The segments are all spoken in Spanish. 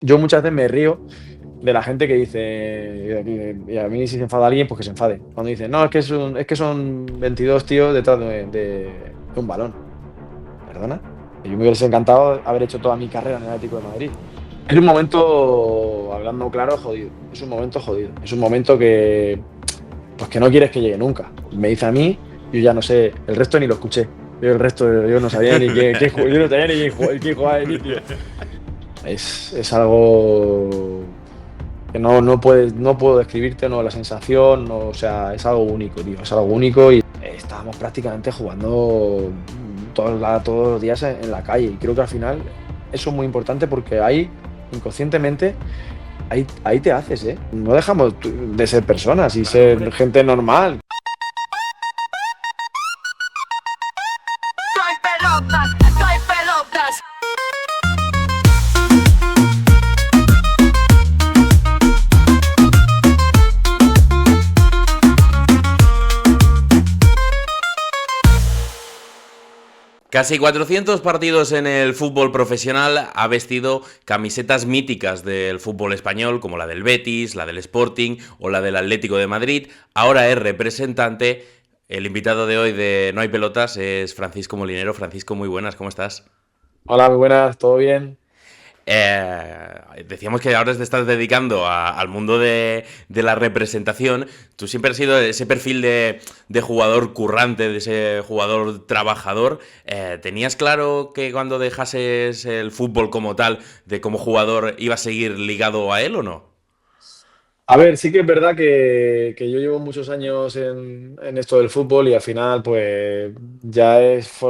yo muchas veces me río de la gente que dice, y a mí si se enfada alguien, pues que se enfade. Cuando dice, no, es que son 22 tíos detrás de un balón. ¿Perdona? Y yo me hubiese encantado haber hecho toda mi carrera en el Atlético de Madrid. Es un momento, hablando claro, jodido. Es un momento jodido. Es un momento que, pues que no quieres que llegue nunca. Me dice a mí, yo ya no sé, el resto ni lo escuché. Yo el resto, yo no sabía ni yo no sabía ni quién jugaba de inicio. Es algo que no puedo describirte, no, la sensación, no, o sea, es algo único, tío, es algo único y estábamos prácticamente jugando todos los días en la calle y creo que al final eso es muy importante porque ahí, inconscientemente, ahí te haces, ¿eh? No dejamos de ser personas y Claro, ser hombre. gente normal. Soy pelotas, soy pelotas. Casi 400 partidos en el fútbol profesional, ha vestido camisetas míticas del fútbol español, como la del Betis, la del Sporting o la del Atlético de Madrid. Ahora es representante. El invitado de hoy de No hay pelotas es Francisco Molinero. Francisco, muy buenas, ¿cómo estás? Hola, muy buenas, ¿todo bien? Decíamos que ahora te estás dedicando al mundo de la representación. Tú siempre has sido ese perfil de jugador currante, de ese jugador trabajador. ¿Tenías claro que cuando dejases el fútbol como tal, de como jugador, ibas a seguir ligado a él o no? A ver, sí que es verdad que yo llevo muchos años en esto del fútbol y al final pues ya es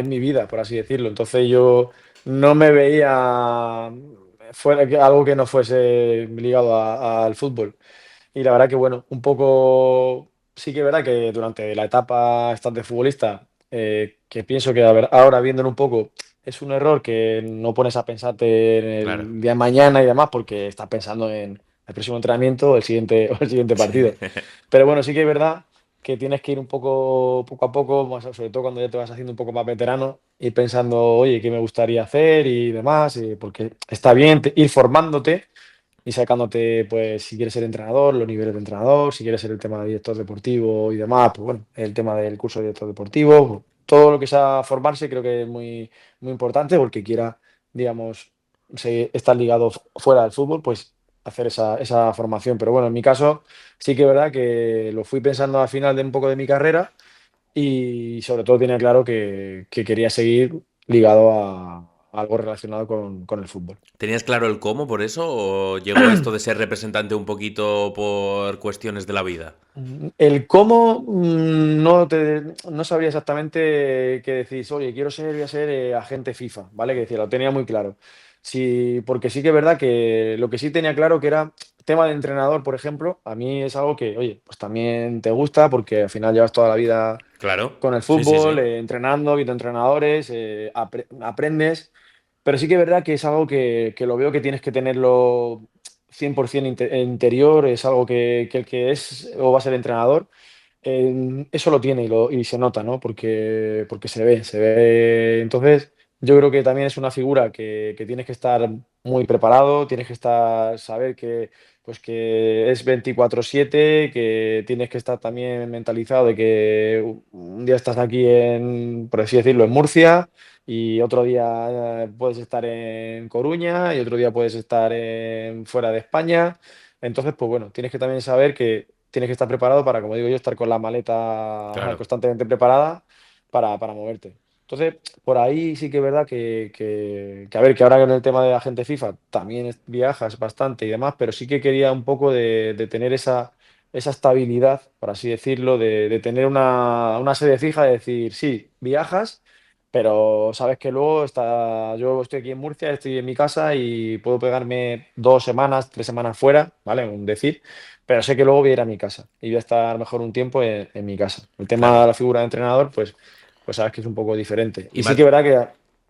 mi vida, por así decirlo. Entonces yo no me veía fuera algo que no fuese ligado al fútbol. Y la verdad que bueno, un poco sí que es verdad que durante la etapa esta de futbolista, que pienso que a ver, ahora viéndolo un poco, es un error que no pones a pensarte en Claro. el día de mañana y demás porque estás pensando en el próximo entrenamiento o el siguiente, o el siguiente partido. Pero bueno, sí que es verdad que tienes que ir un poco a poco, sobre todo cuando ya te vas haciendo un poco más veterano, ir pensando, oye, ¿qué me gustaría hacer y demás? Porque está bien ir formándote y sacándote, pues, si quieres ser entrenador, los niveles de entrenador, si quieres ser el tema de director deportivo y demás, pues bueno, el tema del curso de director deportivo, pues, todo lo que sea formarse creo que es muy importante porque quiera, digamos, estar ligado fuera del fútbol, pues hacer esa formación. Pero bueno, en mi caso sí que es verdad que lo fui pensando al final de un poco de mi carrera y sobre todo tenía claro que quería seguir ligado a algo relacionado con el fútbol. ¿Tenías claro el cómo por eso o llegó esto de ser representante un poquito por cuestiones de la vida? El cómo no sabría exactamente qué decís, oye, voy a ser agente FIFA, ¿vale? Que decía, lo tenía muy claro. Sí, porque sí que es verdad que lo que sí tenía claro que era tema de entrenador, por ejemplo, a mí es algo que, oye, pues también te gusta porque al final llevas toda la vida Claro. con el Sí, sí, fútbol, sí. entrenando, viendo entrenadores, aprendes, pero sí que es verdad que es algo que lo veo que tienes que tenerlo 100% interior, es algo que el que es o va a ser entrenador, eso lo tiene y se nota, ¿no? Porque se ve. Entonces, yo creo que también es una figura que tienes que estar muy preparado, tienes que saber pues que es 24/7, que tienes que estar también mentalizado de que un día estás aquí por así decirlo, en Murcia y otro día puedes estar en Coruña y otro día puedes estar fuera de España. Entonces, pues bueno, tienes que también saber que tienes que estar preparado para, como digo yo, estar con la maleta Claro. constantemente preparada para moverte. Entonces, por ahí sí que es verdad a ver, que ahora con el tema de la gente FIFA también viajas bastante y demás, pero sí que quería un poco de tener esa estabilidad, por así decirlo, de tener una sede fija, de decir, sí, viajas, pero sabes que luego yo estoy aquí en Murcia, estoy en mi casa y puedo pegarme 2 semanas, 3 semanas fuera, ¿vale? Un decir, pero sé que luego voy a ir a mi casa y voy a estar mejor un tiempo en mi casa. El tema Claro. de la figura de entrenador, pues sabes que es un poco diferente. Y Y sí más, que verá que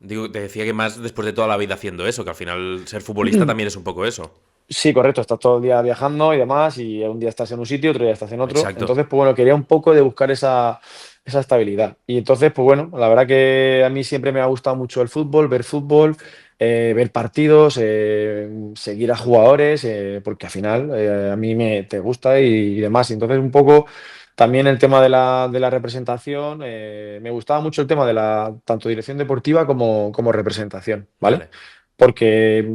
digo, te decía que más después de toda la vida haciendo eso, que al final ser futbolista también es un poco eso. sí, correcto, estás todo el día viajando y demás, y un día estás en un sitio, otro día estás en otro. Exacto. Entonces, pues bueno, quería un poco de buscar esa estabilidad. Y entonces, pues bueno, la verdad que a mí siempre me ha gustado mucho el fútbol, ver fútbol. ver partidos, seguir a jugadores, porque al final a mí te gusta y demás. Y entonces un poco también el tema de la representación, me gustaba mucho el tema de la tanto dirección deportiva como representación, ¿vale? Vale. Porque,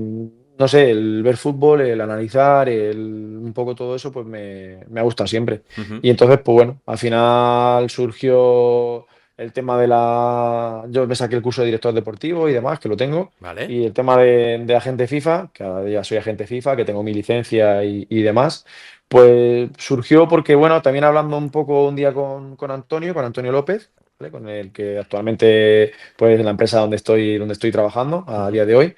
no sé, el ver fútbol, el analizar, un poco todo eso, pues me ha gustado siempre. Ujú. Y entonces, pues bueno, al final surgió el tema de la... Yo me saqué el curso de director deportivo y demás, que lo tengo. Vale. Y el tema de agente FIFA, que ahora ya soy agente FIFA, que tengo mi licencia y demás, pues surgió porque, bueno, también hablando un poco un día con Antonio López, ¿vale? Con el que actualmente, pues, en la empresa donde estoy trabajando a Ujú. día de hoy.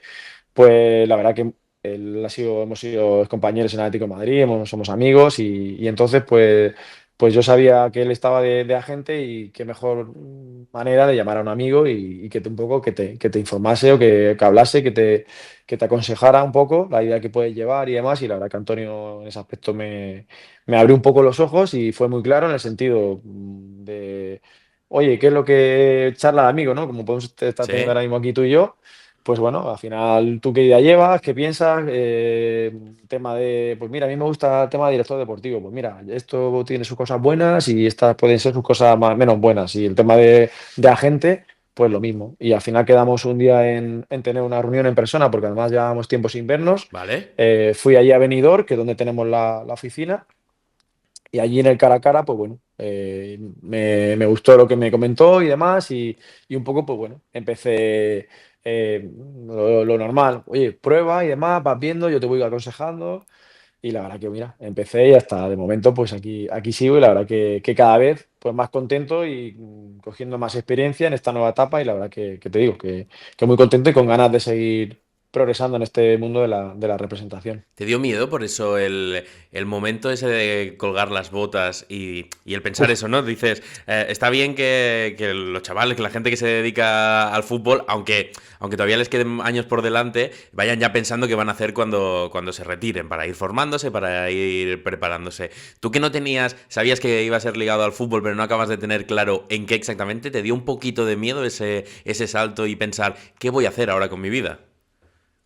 Pues la verdad que hemos sido compañeros en Atlético de Madrid, somos amigos y entonces pues yo sabía que él estaba de agente y qué mejor manera de llamar a un amigo y que un poco que te informase o que hablase, que te aconsejara un poco la idea que puedes llevar y demás. Y la verdad que Antonio en ese aspecto me abrió un poco los ojos y fue muy claro en el sentido de, oye, ¿qué es lo que charla de amigo, ¿no? Como podemos estar teniendo Sí. ahora mismo aquí tú y yo. Pues bueno, al final, ¿tú qué idea llevas? ¿Qué piensas? Tema de, pues mira, a mí me gusta el tema de director deportivo. Pues mira, esto tiene sus cosas buenas y estas pueden ser sus cosas menos buenas. Y el tema de agente, pues lo mismo. Y al final quedamos un día en tener una reunión en persona, porque además llevábamos tiempo sin vernos. Vale. Fui allí a Benidorm, que es donde tenemos la oficina. Y allí en el cara a cara, pues bueno, me gustó lo que me comentó y demás, y un poco, pues bueno, empecé lo normal, oye, prueba y demás, vas viendo, yo te voy aconsejando, y la verdad que, mira, empecé y hasta de momento, pues aquí sigo, y la verdad que cada vez, pues más contento y cogiendo más experiencia en esta nueva etapa, y la verdad que te digo, que muy contento y con ganas de seguir progresando en este mundo de la representación. ¿Te dio miedo por eso el momento ese de colgar las botas y el pensar Uf. eso, ¿no? Dices, está bien que los chavales, que la gente que se dedica al fútbol, aunque todavía les queden años por delante, vayan ya pensando qué van a hacer cuando se retiren, para ir formándose, para ir preparándose. Tú que no tenías, sabías que iba a ser ligado al fútbol, pero no acabas de tener claro en qué exactamente, ¿te dio un poquito de miedo ese salto y pensar, ¿qué voy a hacer ahora con mi vida?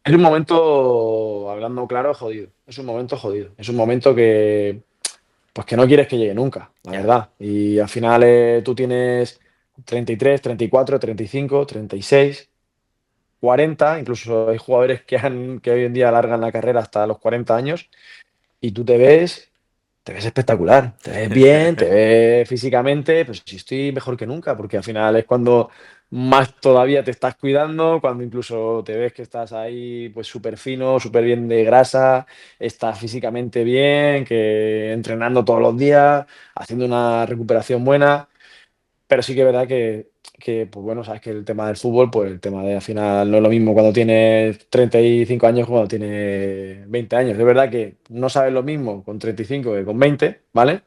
Es un momento, hablando claro, jodido. Es un momento jodido. Es un momento pues que no quieres que llegue nunca, la Ya. verdad. Y al final tú tienes 33, 34, 35, 36, 40. Incluso hay jugadores que hoy en día alargan la carrera hasta los 40 años. Y tú te ves espectacular, te ves bien, te ves físicamente, pues si estoy mejor que nunca, porque al final es cuando más todavía te estás cuidando, cuando incluso te ves que estás ahí pues súper fino, súper bien de grasa, estás físicamente bien, que entrenando todos los días, haciendo una recuperación buena. Pero sí que es verdad pues bueno, sabes que el tema del fútbol, pues el tema de al final no es lo mismo cuando tienes 35 años que cuando tienes 20 años. Es verdad que no sabes lo mismo con 35 que con 20, ¿vale?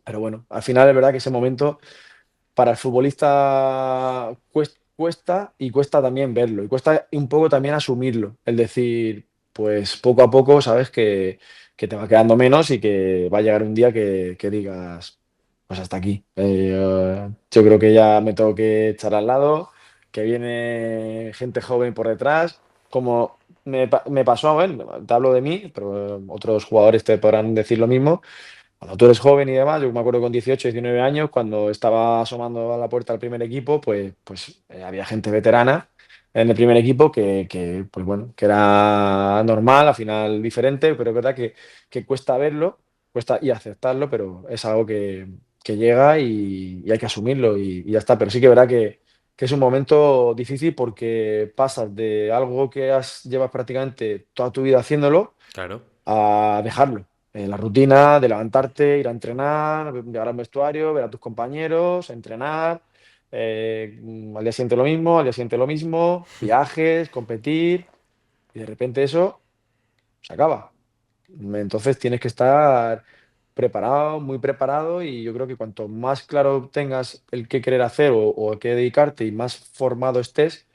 Pero bueno, al final es verdad que ese momento para el futbolista cuesta y cuesta también verlo y cuesta un poco también asumirlo. Es decir, pues poco a poco sabes que te va quedando menos y que va a llegar un día que digas, pues hasta aquí. Yo creo que ya me tengo que echar al lado, que viene gente joven por detrás, como me pasó, bueno, te hablo de mí, pero otros jugadores te podrán decir lo mismo cuando tú eres joven y demás, yo me acuerdo con 18, 19 años, cuando estaba asomando a la puerta del primer equipo, pues había gente veterana en el primer equipo pues bueno, que era normal, al final diferente, pero es verdad que cuesta verlo, cuesta y aceptarlo, pero es algo que llega y hay que asumirlo y ya está. Pero sí que es verdad que es un momento difícil porque pasas de algo que llevas prácticamente toda tu vida haciéndolo Claro. a dejarlo. La rutina de levantarte, ir a entrenar, llegar al vestuario, ver a tus compañeros, entrenar, al día siguiente lo mismo, al día siguiente lo mismo, viajes, competir, y de repente eso se acaba. Entonces tienes que estar preparado, muy preparado, y yo creo que cuanto más claro tengas el qué querer hacer o a qué dedicarte y más formado estés,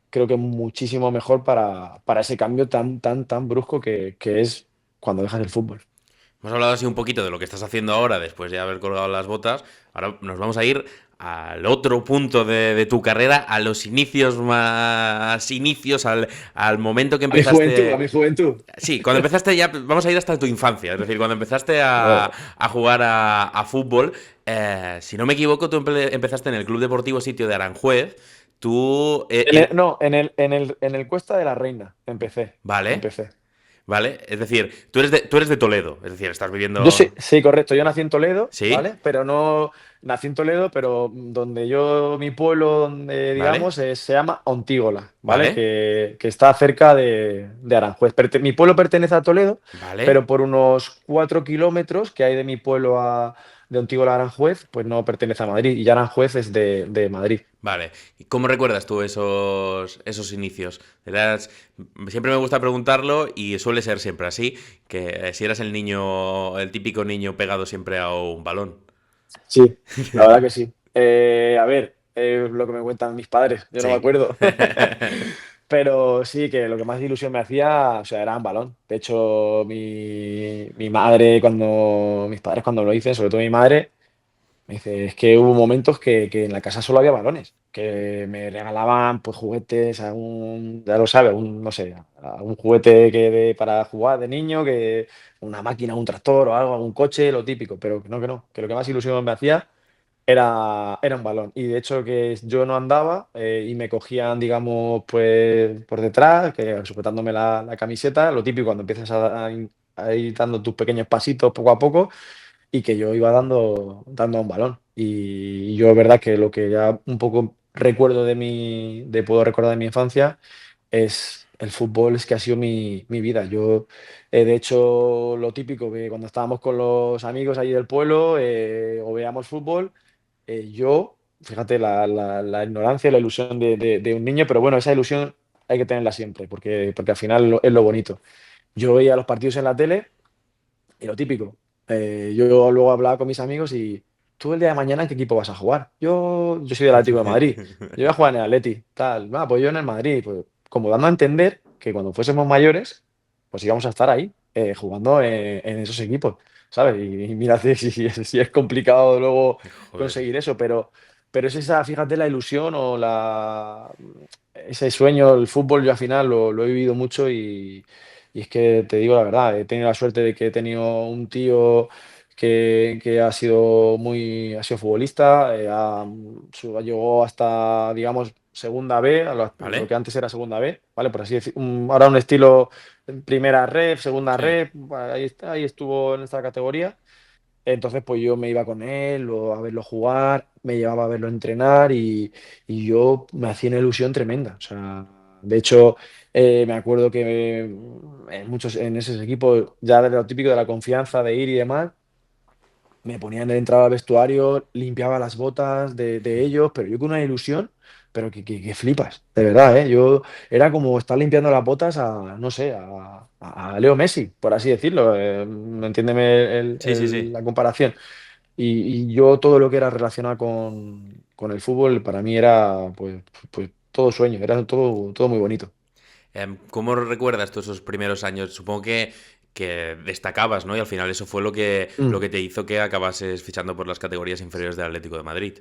creo que muchísimo mejor para ese cambio tan brusco que es cuando dejas el fútbol. Hemos hablado así un poquito de lo que estás haciendo ahora, después de haber colgado las botas. Ahora nos vamos a ir al otro punto de tu carrera, a los inicios más inicios, al momento que A mi juventud, a empezaste. mi juventud. Sí, cuando empezaste ya, vamos a ir hasta tu infancia, es decir, cuando empezaste Bueno, a jugar a fútbol, si no me equivoco, tú empezaste en el Club Deportivo Sitio de Aranjuez, tú... no, en el Cuesta de la Reina empecé. vale, Empecé. vale, es decir, tú eres de Toledo, es decir, estás Yo sí, viviendo... sí, correcto. Yo nací en Toledo, ¿Sí? ¿vale? Pero no nací en Toledo, pero donde yo, mi pueblo, donde ¿Vale? digamos, se llama Ontígola, ¿vale? ¿Vale? Que está cerca de Aranjuez. Mi pueblo pertenece a Toledo, pero ¿Vale? por unos 4 kilómetros que hay de mi pueblo de Ontígola a Aranjuez, pues no pertenece a Madrid. Y ya Aranjuez es de Madrid. Vale. ¿Y cómo recuerdas tú esos inicios? Siempre me gusta preguntarlo y suele ser siempre así, que si eras el niño, el típico niño pegado siempre a un balón. Sí, la verdad que sí. A ver, lo que me cuentan mis padres, yo no me Sí. acuerdo. Pero sí, que lo que más ilusión me hacía, o sea, era un balón. De hecho, mi madre, mis padres cuando lo hice, sobre todo mi madre, me dice, es que hubo momentos que en la casa solo había balones, que me regalaban pues juguetes, ya lo sabes, no sé, un juguete para jugar de niño, que una máquina, un tractor o algo, algún coche, lo típico, pero que no, que lo que más ilusión me hacía era un balón. Y de hecho que yo no andaba y me cogían, digamos, pues por detrás, sujetándome la camiseta, lo típico cuando empiezas a ir dando tus pequeños pasitos poco a poco y que yo iba dando a un balón. Y yo, es verdad que lo que ya un poco recuerdo puedo recordar de mi infancia es el fútbol, es que ha sido mi vida. Yo, de hecho, lo típico que cuando estábamos con los amigos ahí del pueblo o veíamos fútbol, fíjate, la ignorancia y la ilusión de un niño, pero bueno, esa ilusión hay que tenerla siempre, porque al final es lo bonito. Yo veía los partidos en la tele y lo típico. Yo luego hablaba con mis amigos y tú el día de mañana ¿en qué equipo vas a jugar? Yo soy del Atlético de Madrid. Yo voy a jugar en el Atleti, tal. Pues yo en el Madrid. Pues, como dando a entender que cuando fuésemos mayores, pues íbamos a estar ahí, jugando en esos equipos, ¿sabes? Y mira si es complicado luego Joder. conseguir eso, pero es esa, fíjate, la ilusión ese sueño, el fútbol, yo al final lo he vivido mucho y es que te digo la verdad, he tenido la suerte de que he tenido un tío que ha sido futbolista, llegó hasta, digamos, segunda B, lo que ¿Vale? antes era segunda B, ¿vale? Por así decir, ahora un estilo primera ref, segunda Sí. ref, ahí está, ahí estuvo en esta categoría. Entonces, pues yo me iba con él a verlo jugar, me llevaba a verlo entrenar y yo me hacía una ilusión tremenda. O sea, de hecho, me acuerdo que en esos equipos, ya de lo típico de la confianza de ir y demás, me ponían entraba al vestuario, limpiaba las botas de ellos, pero yo con una ilusión, pero que flipas, de verdad, ¿eh? Yo era como estar limpiando las botas no sé, a Leo Messi, por así decirlo. Entiéndeme Sí, sí, sí. la comparación. Y yo todo lo que era relacionado con el fútbol, para mí era pues todo sueño, era todo muy bonito. ¿Cómo recuerdas tú esos primeros años? Supongo que destacabas, ¿no? Y al final eso fue lo Mm. que te hizo que acabases fichando por las categorías inferiores del Atlético de Madrid.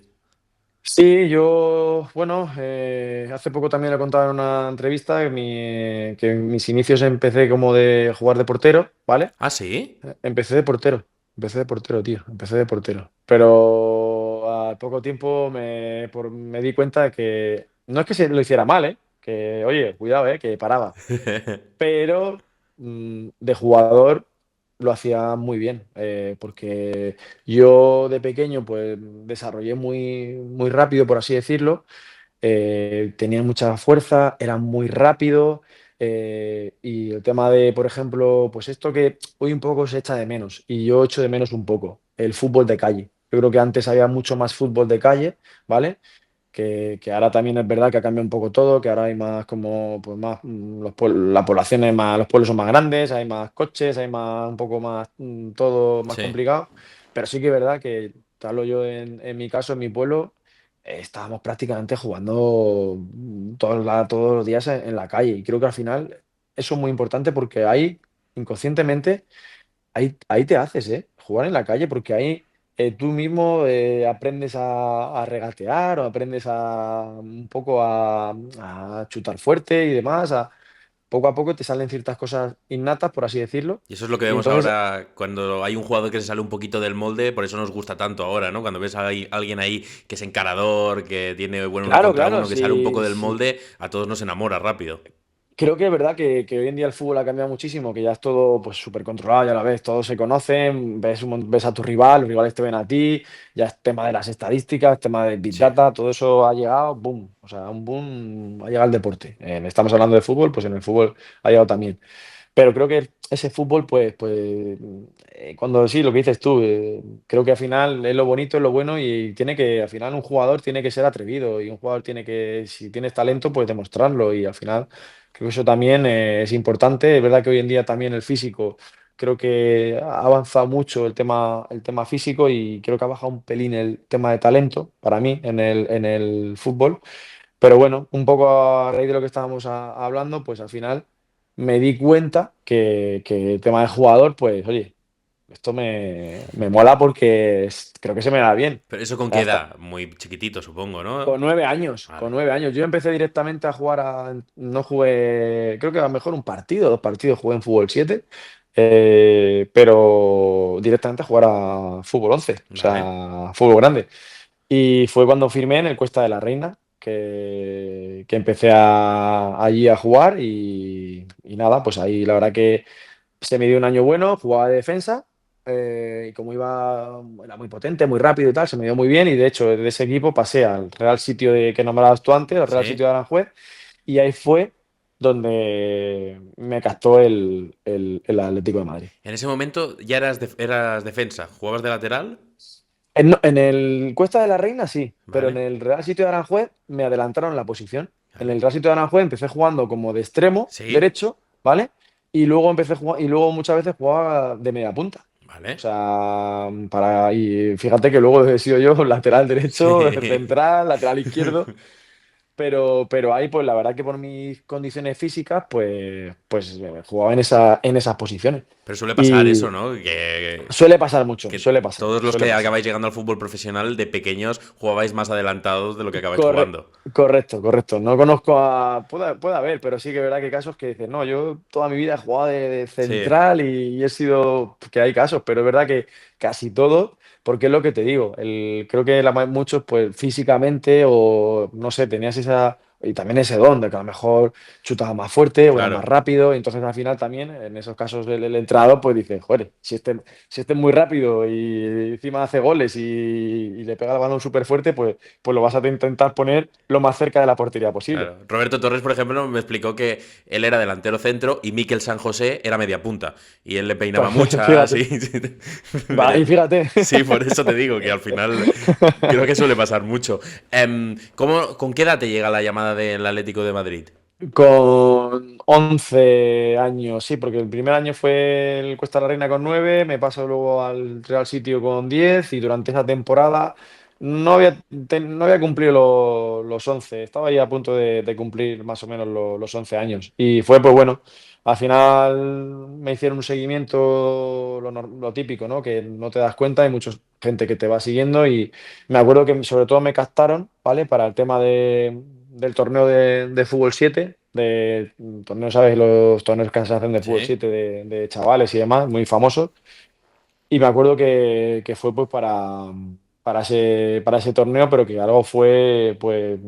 Sí, yo, bueno, hace poco también le he contado en una entrevista que en mis inicios empecé como de jugar de portero, ¿vale? ¿Ah, sí? Empecé de portero, tío, empecé de portero. Pero al poco tiempo me di cuenta de que no es que se lo hiciera mal, ¿eh? Que, oye, cuidado, que paraba. Pero de jugador lo hacía muy bien, porque yo de pequeño pues desarrollé muy, muy rápido, por así decirlo. Tenía mucha fuerza, era muy rápido. Y el tema de, por ejemplo, pues esto que hoy un poco se echa de menos, y yo echo de menos un poco, el fútbol de calle. Yo creo que antes había mucho más fútbol de calle, ¿vale? Que ahora también es verdad que ha cambiado un poco todo, que ahora hay más como, pues más, la población es más, los pueblos son más grandes, hay más coches, hay más, un poco más, todo más Sí. complicado, pero sí que es verdad que, te hablo yo en mi caso, en mi pueblo, estábamos prácticamente jugando todos los días en la calle y creo que al final eso es muy importante porque ahí, inconscientemente, ahí te haces, ¿eh? Jugar en la calle porque ahí tú mismo aprendes a regatear o aprendes un poco a chutar fuerte y demás. Poco a poco te salen ciertas cosas innatas, por así decirlo. Y eso es lo que Y vemos entonces, ahora cuando hay un jugador que se sale un poquito del molde, por eso nos gusta tanto ahora, ¿no? Cuando ves a alguien ahí que es encarador, que tiene buen uno claro, contra claro, uno, que sale un sí, poco del sí. molde, a todos nos enamora rápido. Creo que es verdad que hoy en día el fútbol ha cambiado muchísimo, que ya es todo pues súper controlado, ya lo ves, todos se conocen, ves a tu rival, los rivales te ven a ti, ya es tema de las estadísticas, tema de Big Sí. Data, todo eso ha llegado, boom, o sea, un boom ha llegado al deporte. Estamos hablando de fútbol, pues en el fútbol ha llegado también. Pero creo que ese fútbol, cuando sí, lo que dices tú, creo que al final es lo bonito, es lo bueno y tiene que, al final un jugador tiene que ser atrevido y un jugador tiene que, si tienes talento, pues demostrarlo y al final creo que eso también es importante. Es verdad que hoy en día también el físico, creo que ha avanzado mucho el tema físico y creo que ha bajado un pelín el tema de talento para mí en el fútbol. Pero bueno, un poco a raíz de lo que estábamos hablando, pues al final me di cuenta que el tema de jugador, pues oye, esto me mola porque creo que se me da bien. Pero eso con Ya qué está. edad, muy chiquitito, supongo, ¿no? Con 9 años, con Vale. 9 años. Yo empecé directamente a jugar no jugué, creo que a lo mejor un partido, 2 partidos jugué en fútbol 7, pero directamente a jugar a fútbol 11, o Vale. sea, fútbol grande. Y fue cuando firmé en el Cuesta de la Reina, que empecé allí a jugar y nada, pues ahí la verdad que se me dio un año bueno, jugaba de defensa y como era muy potente, muy rápido y tal, se me dio muy bien y de hecho de ese equipo pasé al Real Sitio que nombrabas tú antes, al Real Sí. Sitio de Aranjuez y ahí fue donde me captó el Atlético de Madrid. En ese momento ya eras defensa, jugabas de lateral, En el Cuesta de la Reina sí, pero en ¿vale? el Real Sitio de Aranjuez me adelantaron la posición. En ¿Vale? el Real Sitio de Aranjuez empecé jugando como de extremo Sí, derecho, ¿vale? Y luego empecé a jugar, y luego muchas veces jugaba de media punta. O ¿vale? sea, y fíjate que luego he sido yo lateral derecho, Sí. central, lateral izquierdo. Pero ahí, pues la verdad que por mis condiciones físicas, pues jugaba en esas posiciones. Pero suele pasar eso, Y ¿no? Que suele pasar, todos los suele que pasar. acabáis llegando al fútbol profesional de pequeños jugabais más adelantados de lo que acabáis Corre- jugando. correcto, correcto. No conozco puede haber, pero sí que es verdad que hay casos que dicen, no, yo toda mi vida he jugado de Sí, central y he sido, que hay casos, pero es verdad que casi todos, porque es lo que te digo, creo que muchos, pues físicamente o no sé, tenías y también ese don de que a lo mejor chutaba más fuerte o era más claro. rápido, y entonces al final también, en esos casos el entrenador pues dice, joder, si este es muy rápido y encima hace goles y le pega el balón súper fuerte, pues lo vas a intentar poner lo más cerca de la portería posible. Claro. Roberto Torres, por ejemplo, me explicó que él era delantero centro y Miquel San José era media punta. Y él le peinaba muchas Fíjate, y... y fíjate. Sí, por eso te digo que al final creo que suele pasar mucho. ¿Con qué edad te llega la llamada del Atlético de Madrid? Con 11 años, sí, porque el primer año fue el Cuesta de la Reina con 9, me paso luego al Real Sitio con 10 y durante esa temporada no había cumplido los 11, estaba ahí a punto de cumplir más o menos los 11 años. Y fue pues bueno, al final me hicieron un seguimiento, lo típico, ¿no? Que no te das cuenta, hay mucha gente que te va siguiendo y me acuerdo que sobre todo me captaron, ¿vale? Para el tema del torneo de fútbol 7 torneo, ¿sabes? Los torneos que se hacen de fútbol Sí. 7 de chavales y demás, muy famosos. Y me acuerdo que fue pues para ese torneo, pero que algo fue pues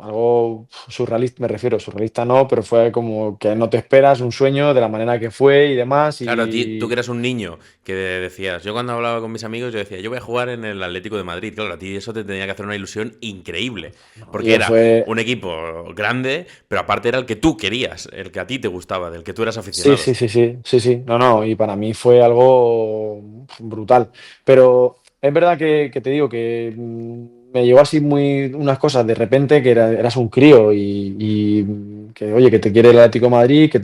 algo surrealista, me refiero, surrealista no, pero fue como que no te esperas, un sueño de la manera que fue y demás. Claro, tú que eras un niño que decías, yo cuando hablaba con mis amigos, yo decía, yo voy a jugar en el Atlético de Madrid. Claro, a ti eso te tenía que hacer una ilusión increíble, porque Yo era fue, un equipo grande, pero aparte era el que tú querías, el que a ti te gustaba, del que tú eras Sí, aficionado. sí, sí, sí, sí, sí, no, no, y para mí fue algo brutal. Pero es verdad que te digo que me llegó así unas cosas de repente que eras un crío y que, oye, que te quiere el Atlético de Madrid, que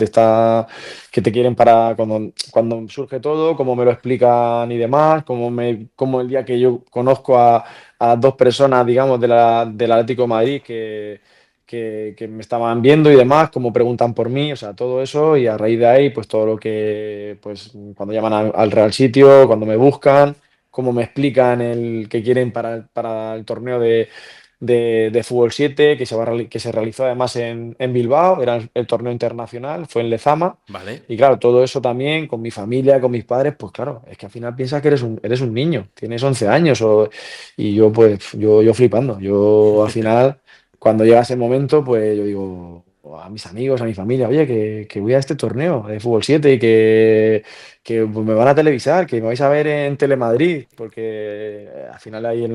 te quieren para cuando surge todo, cómo me lo explican y demás, como el día que yo conozco a dos personas, digamos, del Atlético de Madrid que me estaban viendo y demás, cómo preguntan por mí, o sea, todo eso y a raíz de ahí, pues todo lo que, pues cuando llaman al Real Sitio, cuando me buscan como me explican el que quieren para el torneo de Fútbol 7, que se realizó además en Bilbao, era el torneo internacional, fue en Lezama. Vale. Y claro, todo eso también con mi familia, con mis padres, pues claro, es que al final piensas que eres un niño, tienes 11 años y yo pues, yo flipando. Yo al final, cuando llega ese momento, pues yo digo a mis amigos, a mi familia, oye, que voy a este torneo de Fútbol 7 y que pues, me van a televisar, que me vais a ver en Telemadrid, porque al final ahí en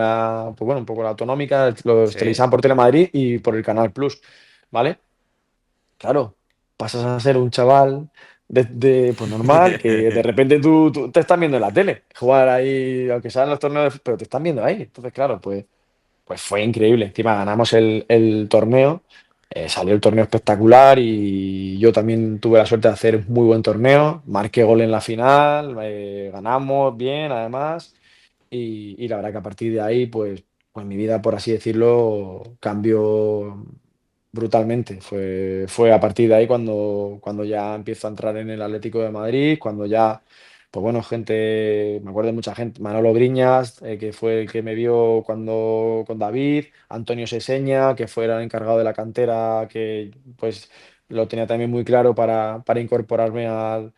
pues bueno, un poco la autonómica, los Sí. televisaban por Telemadrid y por el Canal Plus, ¿vale? Claro, pasas a ser un chaval pues normal, que de repente tú te estás viendo en la tele, jugar ahí, aunque sean los torneos, pero te están viendo ahí. Entonces, claro, pues fue increíble. Encima ganamos el torneo, salió el torneo espectacular y yo también tuve la suerte de hacer un muy buen torneo. Marqué gol en la final, ganamos bien además y la verdad que a partir de ahí, pues mi vida, por así decirlo, cambió brutalmente. Fue a partir de ahí cuando ya empiezo a entrar en el Atlético de Madrid, cuando ya pues bueno, me acuerdo de mucha gente, Manolo Briñas, que fue el que me vio cuando con David, Antonio Seseña, que fue el encargado de la cantera, que pues lo tenía también muy claro para incorporarme al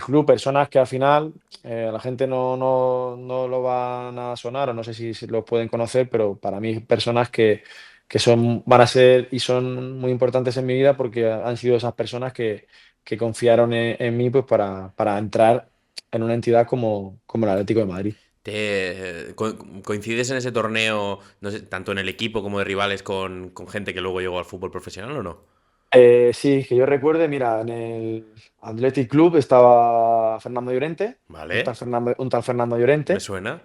club, personas que al final la gente no lo van a sonar o no sé si los pueden conocer, pero para mí personas que van a ser y son muy importantes en mi vida porque han sido esas personas que confiaron en mí pues para entrar en una entidad como el Atlético de Madrid. ¿Coincides en ese torneo, no sé, tanto en el equipo como de rivales con gente que luego llegó al fútbol profesional o no? Sí, que yo recuerde, mira, en el Athletic Club estaba Fernando Llorente, Vale, Un tal Fernando me Llorente. suena.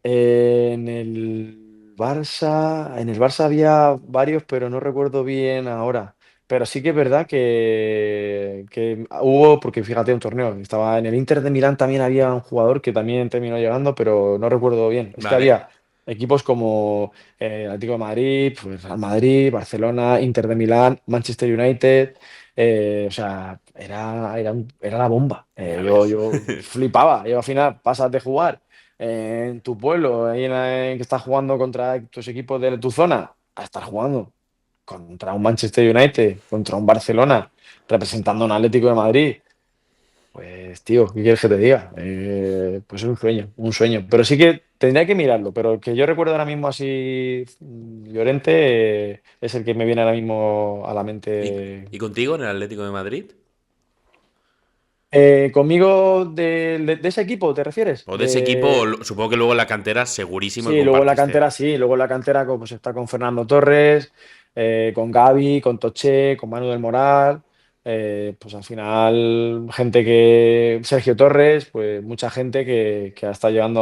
En el Barça había varios, pero no recuerdo bien ahora. Pero sí que es verdad que hubo, porque fíjate, un torneo. Estaba en el Inter de Milán también había un jugador que también terminó llegando, pero no recuerdo bien. Es que Vale, había equipos como Atlético de Madrid, pues Real Madrid, Barcelona, Inter de Milán, Manchester United. O sea, era la bomba. ya ves. Yo flipaba. Yo al final pasas de jugar en tu pueblo, ahí en que estás jugando contra tus equipos de tu zona, a estar jugando contra un Manchester United, contra un Barcelona, representando a un Atlético de Madrid. Pues, tío, ¿qué quieres que te diga? Pues es un sueño, un sueño. Pero sí que tendría que mirarlo, pero el que yo recuerdo ahora mismo así, Llorente, es el que me viene ahora mismo a la ¿Y, mente. y contigo en el Atlético de Madrid? Conmigo de ese equipo, ¿te refieres? O de ese equipo, supongo que luego en la cantera segurísimo que Sí, luego en la compartiste. cantera sí, luego en la cantera pues está con Fernando Torres, con Gavi, con Toché, con Manu del Moral, pues al final Sergio Torres, pues mucha gente que está llegando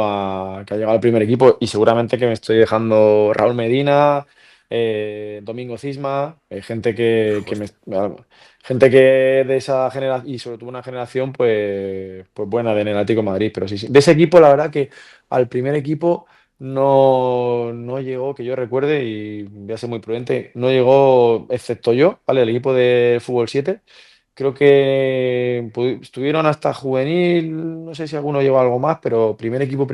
que ha llegado al primer equipo y seguramente que me estoy dejando Raúl Medina, Domingo Cisma, gente Hostia, gente que de esa generación y sobre todo una generación pues buena de en el Atlético de Madrid, pero sí, sí. De ese equipo la verdad que al primer equipo no llegó, que yo recuerde, y voy a ser muy prudente, no llegó, excepto yo, ¿vale? El equipo de Fútbol 7. Creo que estuvieron hasta juvenil, no sé si alguno llegó algo más, pero primer equipo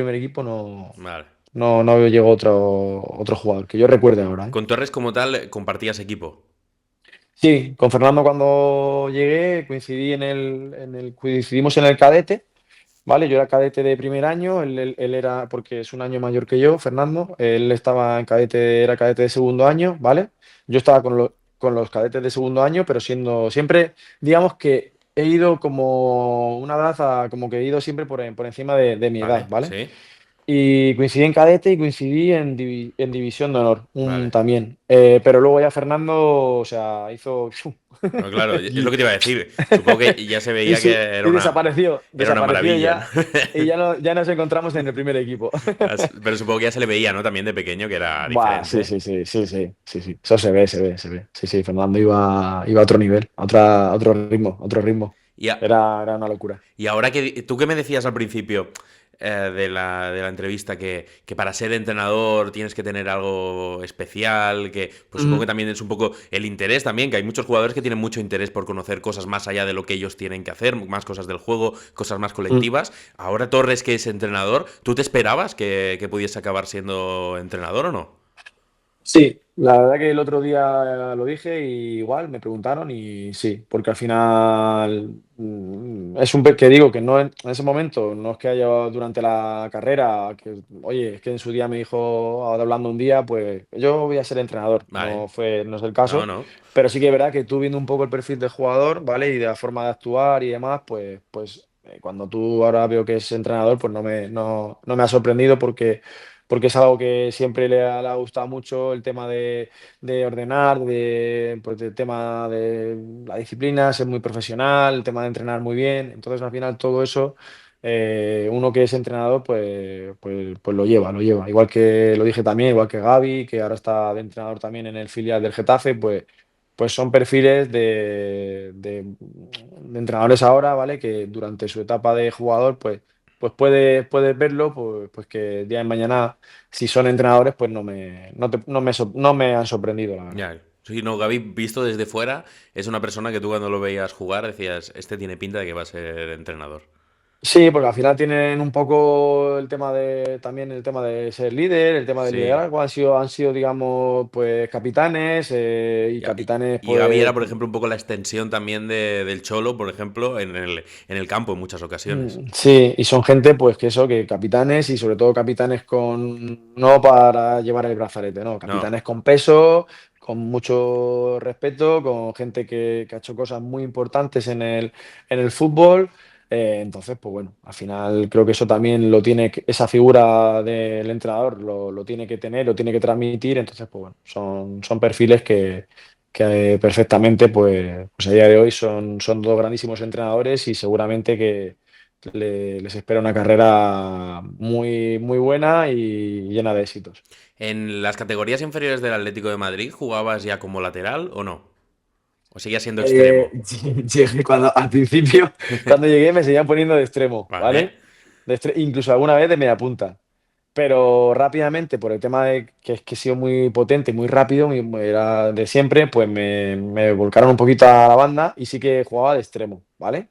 vale. no llegó otro jugador, que yo recuerde ahora, ¿eh? Con Torres como tal, compartías equipo. Sí, con Fernando cuando llegué coincidimos en el cadete. Vale, yo era cadete de primer año, él era, porque es un año mayor que yo, Fernando, él estaba era cadete de segundo año, ¿vale? Yo estaba con los cadetes de segundo año, pero siempre, digamos que he ido como una edad, como que he ido siempre por encima de mi edad, Vale, ¿vale? sí. Y coincidí en cadete y coincidí en división de honor Vale. también. Pero luego ya Fernando, o sea, hizo... No, claro, es lo que te iba a decir. Supongo que ya se Y, veía que y desapareció, era una desapareció maravilla, ¿no? y ya nos encontramos en el primer equipo. Pero supongo que ya se le veía, ¿no? También de pequeño, que era Buah, sí, diferente. sí, sí, sí, sí, sí, sí. Eso se ve, se ve, se ve. Sí, sí, Fernando iba a otro nivel, a otro ritmo, a otro ritmo. Y, a- Era una locura. y ahora que tú que me decías al principio, de la entrevista que para ser entrenador tienes que tener algo especial, que pues supongo que también es un poco el interés también, que hay muchos jugadores que tienen mucho interés por conocer cosas más allá de lo que ellos tienen que hacer, más cosas del juego, cosas más colectivas. Ahora Torres, que es entrenador, ¿tú te esperabas que pudiese acabar siendo entrenador o no? Sí, la verdad que el otro día lo dije y igual me preguntaron y sí, porque al final es que digo que no en ese momento, no es que haya durante la carrera, que oye, es que en su día me dijo, ahora hablando un día, pues yo voy a ser entrenador, Vale. no es el No, caso, no. pero sí que es verdad que tú viendo un poco el perfil del jugador, ¿vale? Y de la forma de actuar y demás, cuando tú ahora veo que es entrenador, pues no me ha sorprendido porque es algo que siempre le ha gustado mucho el tema de ordenar, pues, del tema de la disciplina, ser muy profesional, el tema de entrenar muy bien. Entonces, al final, todo eso, uno que es entrenador, pues lo lleva. Igual que lo dije también, igual que Gaby, que ahora está de entrenador también en el filial del Getafe, pues son perfiles de entrenadores ahora, ¿vale? Que durante su etapa de jugador, puedes verlo, pues que el día de mañana, si son entrenadores, pues no me han sorprendido, la verdad. Ya. Sí, no, Gaby, visto desde fuera, es una persona que tú cuando lo veías jugar decías, este tiene pinta de que va a ser entrenador. Sí, porque al final tienen un poco también el tema de ser líder, el tema de Sí. liderazgo, han sido, digamos, pues capitanes, y capitanes, Y Gaby pues. era, por ejemplo, un poco la extensión también del Cholo, por ejemplo, en el campo en muchas ocasiones. Sí, y son gente, pues que eso, que capitanes y sobre todo capitanes no para llevar el brazalete, no, No, capitanes con peso, con mucho respeto, con gente que ha hecho cosas muy importantes en el fútbol. Entonces, pues bueno, al final creo que eso también esa figura del entrenador lo tiene que tener, lo tiene que transmitir. Entonces, pues bueno, son perfiles que perfectamente, pues a día de hoy son dos grandísimos entrenadores y seguramente que les espera una carrera muy, muy buena y llena de éxitos. ¿en las categorías inferiores del Atlético de Madrid jugabas ya como lateral o no? ¿O seguías siendo extremo? Llegué al principio, cuando llegué, me seguían poniendo de extremo, Vale. ¿vale? Incluso alguna vez de media punta. Pero rápidamente, por el tema de que es que he sido muy potente, muy rápido, era de siempre, pues me volcaron un poquito a la banda y sí que jugaba de extremo, ¿vale?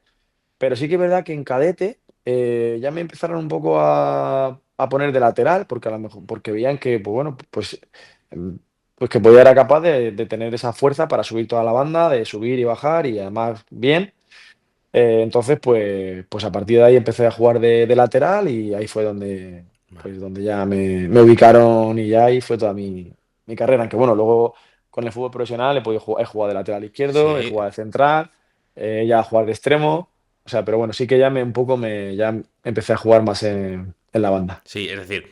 Pero sí que es verdad que en cadete ya me empezaron un poco a poner de lateral, porque a lo mejor, porque veían que, pues bueno, em, pues que podía era capaz de tener esa fuerza para subir toda la banda, de subir y bajar, y además bien. Entonces, pues a partir de ahí empecé a jugar de lateral y ahí fue Vale. donde ya me ubicaron y ya ahí fue toda mi carrera. Aunque bueno, luego con el fútbol profesional he jugado de lateral izquierdo, he Sí, jugado de central, ya a jugar de extremo. O sea, pero bueno, sí que ya ya empecé a jugar más en la banda. sí, es decir,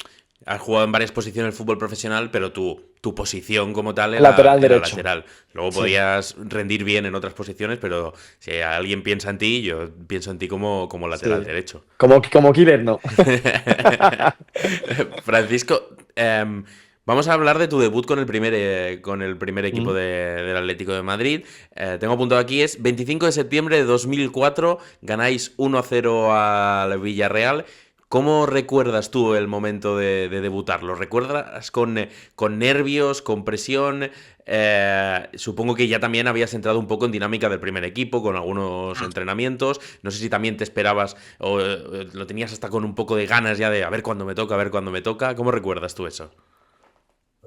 has jugado en varias posiciones del fútbol profesional, pero tu posición como tal Lateral era derecho, lateral. Luego sí. podías rendir bien en otras posiciones, pero si alguien piensa en ti, yo pienso en ti como lateral Sí. derecho. Como killer, no. Francisco, vamos a hablar de tu debut con el primer equipo Mm. del Atlético de Madrid. Tengo apuntado aquí, es 25 de septiembre de 2004, ganáis 1-0 al Villarreal. ¿Cómo recuerdas tú el momento de debutar? ¿Lo recuerdas con nervios, con presión? Supongo que ya también habías entrado un poco en dinámica del primer equipo, con algunos entrenamientos. No sé si también te esperabas o lo tenías hasta con un poco de ganas ya de a ver cuándo me toca, a ver cuándo me toca. ¿Cómo recuerdas tú eso?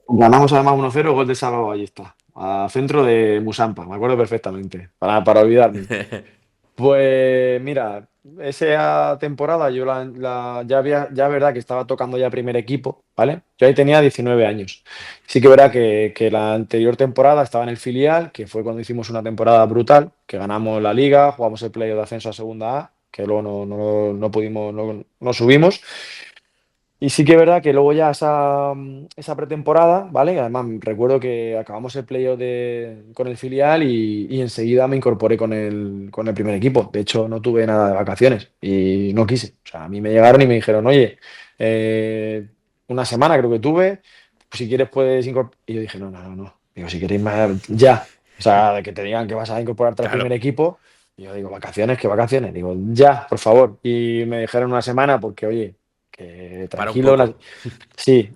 Ganamos además 1-0, gol de Salva Ballesta, a centro de Musampa, me acuerdo perfectamente, para olvidarme. Pues mira, esa temporada ya verdad que estaba tocando ya primer equipo, ¿vale? Yo ahí tenía 19 años. Sí que verá que la anterior temporada estaba en el filial, que fue cuando hicimos una temporada brutal, que ganamos la liga, jugamos el playoff de ascenso a segunda A, que luego no pudimos, no subimos. Y sí que es verdad que luego ya esa pretemporada, ¿vale? Además, recuerdo que acabamos el playoff con el filial y enseguida me incorporé con el primer equipo. De hecho, no tuve nada de vacaciones y no quise. O sea, a mí me llegaron y me dijeron, oye, una semana creo que tuve, pues si quieres puedes incorporar. Y yo dije, no. Digo, si queréis más, ya. O sea, de que te digan que vas a incorporarte al Claro. primer equipo. Y yo digo, vacaciones, ¿qué vacaciones? Digo, ya, por favor. Y me dijeron una semana porque, oye, que Para un tranquilo. poco. Sí,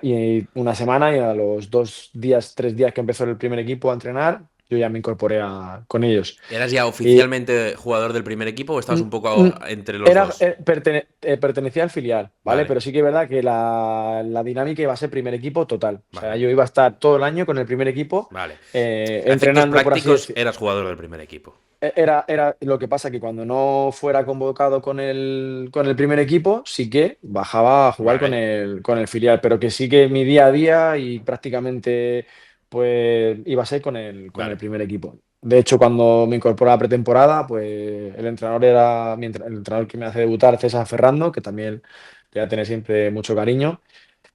y una semana y a los 2 días, 3 días que empezó el primer equipo a entrenar, yo ya me incorporé con ellos. ¿Eras ya Y oficialmente jugador del primer equipo o estabas mm, un mm, poco entre los dos? pertenecía al filial, ¿vale? Vale, Pero sí que es verdad que la dinámica iba a ser primer equipo total. O sea, vale, yo iba a estar todo el año con el primer equipo, vale. A efectos entrenando, por así prácticos, decir. eras jugador del primer equipo. Era lo que pasa que cuando no fuera convocado con el primer equipo, sí que bajaba a jugar con Vale, el filial, pero que sí que mi día a día y prácticamente pues iba a ser con el vale. primer equipo. De hecho, cuando me incorporé a la pretemporada, pues el entrenador era el entrenador que me hace debutar, César Ferrando, que también le voy a tener siempre mucho cariño.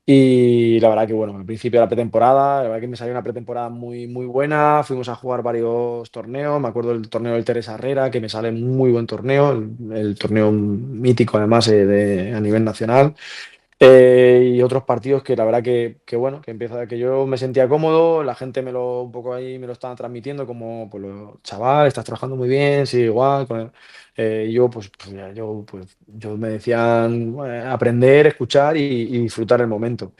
Y la verdad que, bueno, al principio de la pretemporada, la verdad que me salió una pretemporada muy, muy buena. Fuimos a jugar varios torneos. Me acuerdo del torneo del Teresa Herrera, que me sale muy buen torneo, el torneo mítico además a nivel nacional. Y otros partidos que la verdad bueno, que empieza, que yo me sentía cómodo, la gente un poco ahí me lo estaba transmitiendo como, pues, chaval, estás trabajando muy bien, sí, igual. Y yo, mira, yo me decían aprender, escuchar y disfrutar el momento.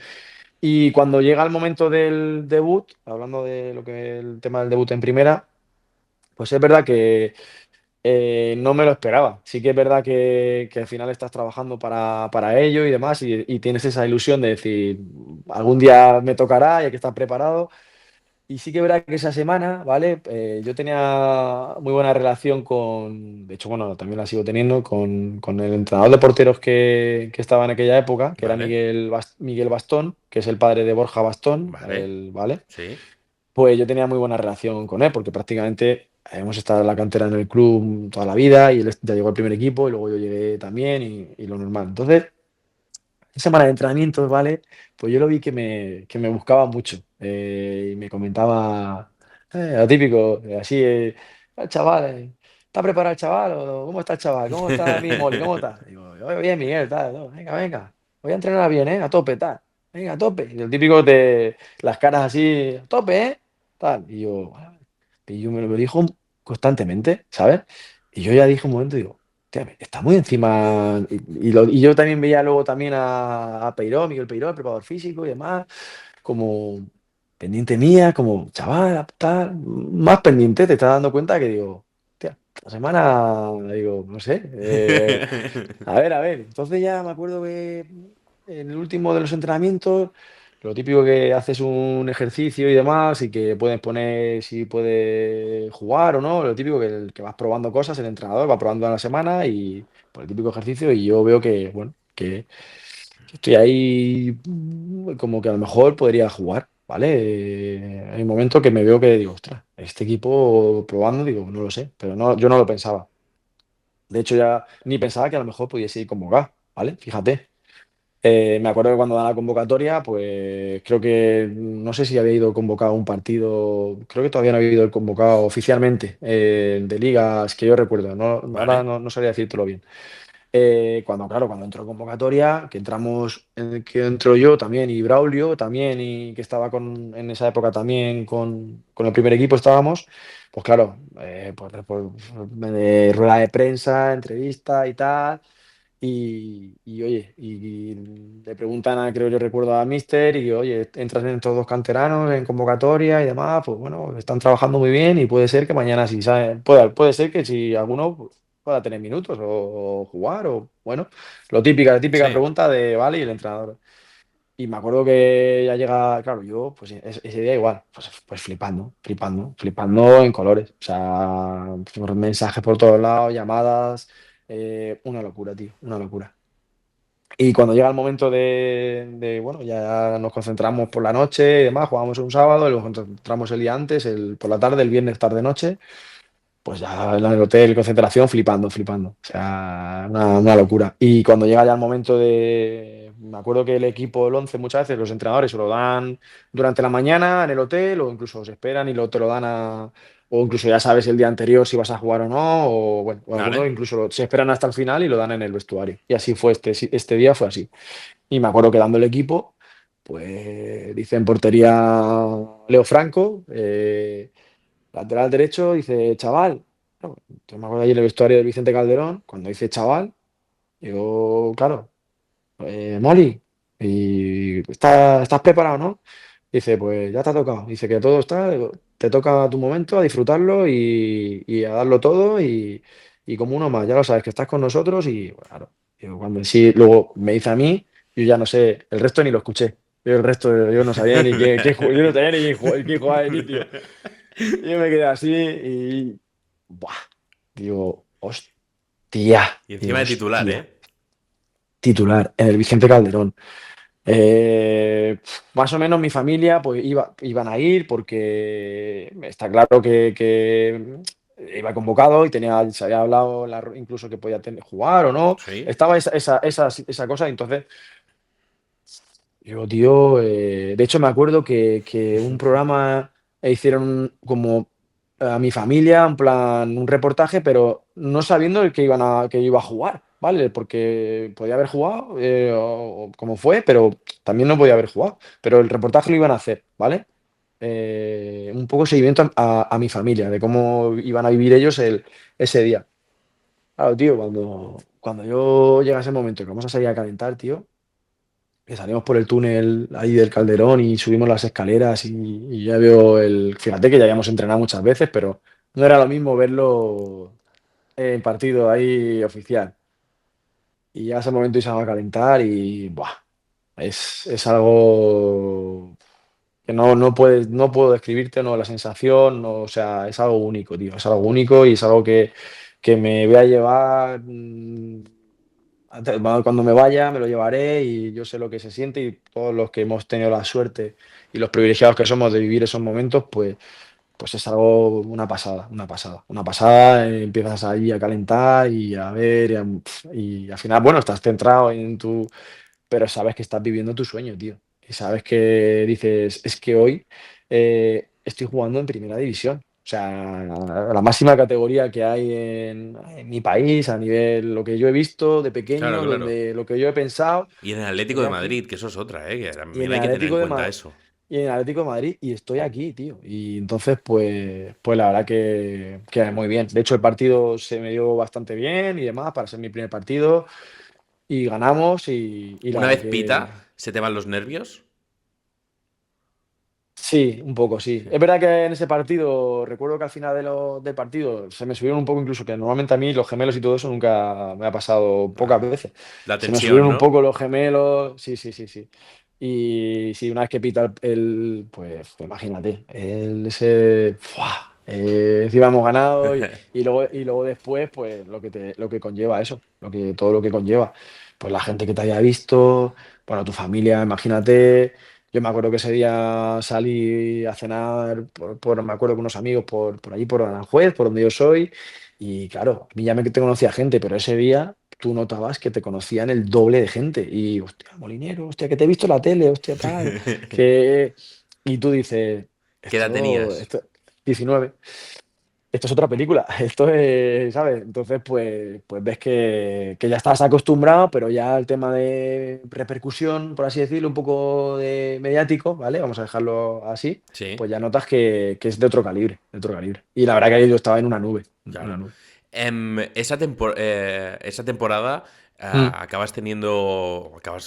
Y cuando llega el momento del debut, hablando de lo que el tema del debut en primera, pues es verdad que no me lo esperaba. Sí que es verdad que al final estás trabajando para ello y demás, y tienes esa ilusión de decir, algún día me tocará y hay que estar preparado. Y sí que es verdad que esa semana, ¿vale? Yo tenía muy buena relación de hecho, bueno, también la sigo teniendo con el entrenador de porteros que estaba en aquella época, que era Vale, Miguel Bastón, que es el padre de Borja Bastón, vale, ¿vale? sí. Pues yo tenía muy buena relación con él, porque prácticamente hemos estado en la cantera en el club toda la vida y él ya llegó al primer equipo y luego yo llegué también y lo normal. Entonces, esa semana de entrenamientos, ¿vale? Pues yo lo vi que me buscaba mucho y me comentaba lo típico, así, el chaval, ¿está preparado el chaval? ¿O cómo está el chaval? ¿Cómo está mi Moli? ¿Cómo está? Digo, "Oye, bien, Miguel, tal, no, venga, venga, voy a entrenar bien, ¿eh? A tope, tal, venga, a tope". Y el típico de las caras así, a tope, ¿eh? Tal. Y yo me lo dijo constantemente, ¿sabes? Y yo ya dije un momento, digo, "Hostia, está muy encima". Y yo también veía luego también a Peiró, Miguel Peiró, el preparador físico y demás, como pendiente mía, como chaval, tal, más pendiente, te estás dando cuenta que digo, hostia, esta semana, digo, no sé, a ver, a ver. Entonces ya me acuerdo que en el último de los entrenamientos, lo típico que haces un ejercicio y demás, y que puedes poner si puede jugar o no, lo típico que vas probando cosas, el entrenador va probando a la semana y por el típico ejercicio, y yo veo que, bueno, que estoy ahí como que a lo mejor podría jugar, ¿vale? Hay un momento que me veo que digo, ostras, este equipo probando, digo, no lo sé, pero no, yo no lo pensaba. De hecho, ya ni pensaba que a lo mejor pudiese ir convocado, ¿vale? Fíjate. Me acuerdo que cuando da la convocatoria, pues creo que no sé si había ido convocado a un partido, creo que todavía no había ido convocado oficialmente de ligas que yo recuerdo, no, ahora Vale, no sabría decírtelo bien. Claro, cuando entró convocatoria, que entro yo también y Braulio también, y que estaba en esa época también con el primer equipo estábamos, pues claro, de rueda de prensa, entrevista y tal. Y, oye, y le preguntan, creo yo recuerdo a Mister, y oye, entras en estos dos canteranos en convocatoria y demás, pues bueno, están trabajando muy bien y puede ser que mañana si puede ser que si alguno pueda tener minutos o jugar o bueno, la típica sí. pregunta de vale y el entrenador. Y me acuerdo que ya llega, claro, yo pues ese día igual, pues flipando, flipando, flipando en colores. O sea, pues, mensajes por todos lados, llamadas, una locura, tío, una locura. Y cuando llega el momento bueno, ya nos concentramos por la noche y demás, jugamos un sábado, y nos concentramos el día antes, por la tarde, el viernes tarde-noche, pues ya en el hotel, concentración, flipando, flipando. O sea, una locura. Y cuando llega ya el momento me acuerdo que el equipo, el 11 muchas veces los entrenadores se lo dan durante la mañana en el hotel, o incluso se esperan y te lo dan o incluso ya sabes el día anterior si vas a jugar o no, o bueno, o algunos Vale. incluso se esperan hasta el final y lo dan en el vestuario. Y así fue este día, fue así. Y me acuerdo que dando el equipo, pues dice en portería Leo Franco, lateral derecho, dice chaval. Claro, yo me acuerdo allí en el vestuario de Vicente Calderón, cuando dice chaval, digo, claro, Molly, y estás preparado, ¿no? Dice, pues ya te ha tocado. Dice que todo está, te toca tu momento a disfrutarlo y a darlo todo y como uno más, ya lo sabes que estás con nosotros y bueno, claro, digo, cuando sí, luego me dice a mí, yo ya no sé, el resto ni lo escuché. Yo el resto, yo no sabía ni yo no sabía ni quién jugaba allí, tío. Y yo me quedé así y, buah, digo, hostia, Y encima digo, de titular, hostia, ¿eh? titular en el Vicente Calderón. Más o menos mi familia pues iban a ir porque está claro que iba convocado y se había hablado incluso que podía jugar o no. Sí. Estaba esa cosa, entonces yo, tío, de hecho me acuerdo que un programa hicieron como a mi familia, en plan, un reportaje, pero no sabiendo que iba a jugar, ¿vale? Porque podía haber jugado, o como fue, pero también no podía haber jugado. Pero el reportaje lo iban a hacer, ¿vale? Un poco seguimiento a mi familia, de cómo iban a vivir ellos ese día. Claro, tío, cuando yo llega ese momento que vamos a salir a calentar, tío, que salimos por el túnel ahí del Calderón y subimos las escaleras y ya veo Fíjate que ya habíamos entrenado muchas veces, pero no era lo mismo verlo en partido ahí oficial. Y ya ese momento y se va a calentar y buah, es algo que no puedo describirte, no, la sensación, no, o sea, es algo único, tío, es algo único y es algo que me voy a llevar. Cuando me vaya, me lo llevaré y yo sé lo que se siente y todos los que hemos tenido la suerte y los privilegiados que somos de vivir esos momentos, pues es algo, una pasada, una pasada, una pasada. Empiezas ahí a calentar y a ver y al final, bueno, estás centrado en pero sabes que estás viviendo tu sueño, tío. Y sabes que dices, es que hoy estoy jugando en primera división. O sea, la máxima categoría que hay en mi país, a nivel lo que yo he visto de Claro, pequeño, claro. donde lo que yo he pensado, Y en el Atlético estoy de aquí. Madrid, que eso es otra, ¿eh? Que Y en también el hay que tener en Atlético de cuenta Madrid. eso. Y en el Atlético de Madrid y estoy aquí, tío. Y entonces, pues la verdad que muy bien. De hecho, el partido se me dio bastante bien y demás para ser mi primer partido. Y ganamos y la Una verdad vez que, pita, se te van los nervios. sí, un poco, sí. Sí. Es verdad que en ese partido, recuerdo que al final del partido se me subieron un poco, incluso que normalmente a mí los gemelos y todo eso nunca me ha pasado, pocas Ah, veces. la Se me subieron tensión, un ¿no? poco los gemelos, sí, sí, sí, sí. Y sí, una vez que pita pues imagínate, ese, ¡fua! Encima hemos ganado y luego después, pues lo que conlleva eso, todo lo que conlleva. Pues la gente que te haya visto, bueno, tu familia, imagínate. Yo me acuerdo que ese día salí a cenar, me acuerdo con unos amigos por allí, por Aranjuez, por donde yo soy, y claro, a mí ya te conocía gente, pero ese día tú notabas que te conocían el doble de gente, y hostia, Molinero, hostia, que te he visto en la tele, hostia, tal, que... Y tú dices, ¿Qué edad tenías? esto, 19 esto es otra película, esto es, ¿sabes? Entonces, pues ves que ya estás acostumbrado, pero ya el tema de repercusión, por así decirlo, un poco de mediático, ¿vale? Vamos a dejarlo así, Sí, pues ya notas que es de otro calibre, de otro calibre. Y la verdad que yo estaba en una claro. nube. Esa temporada Mm. acabas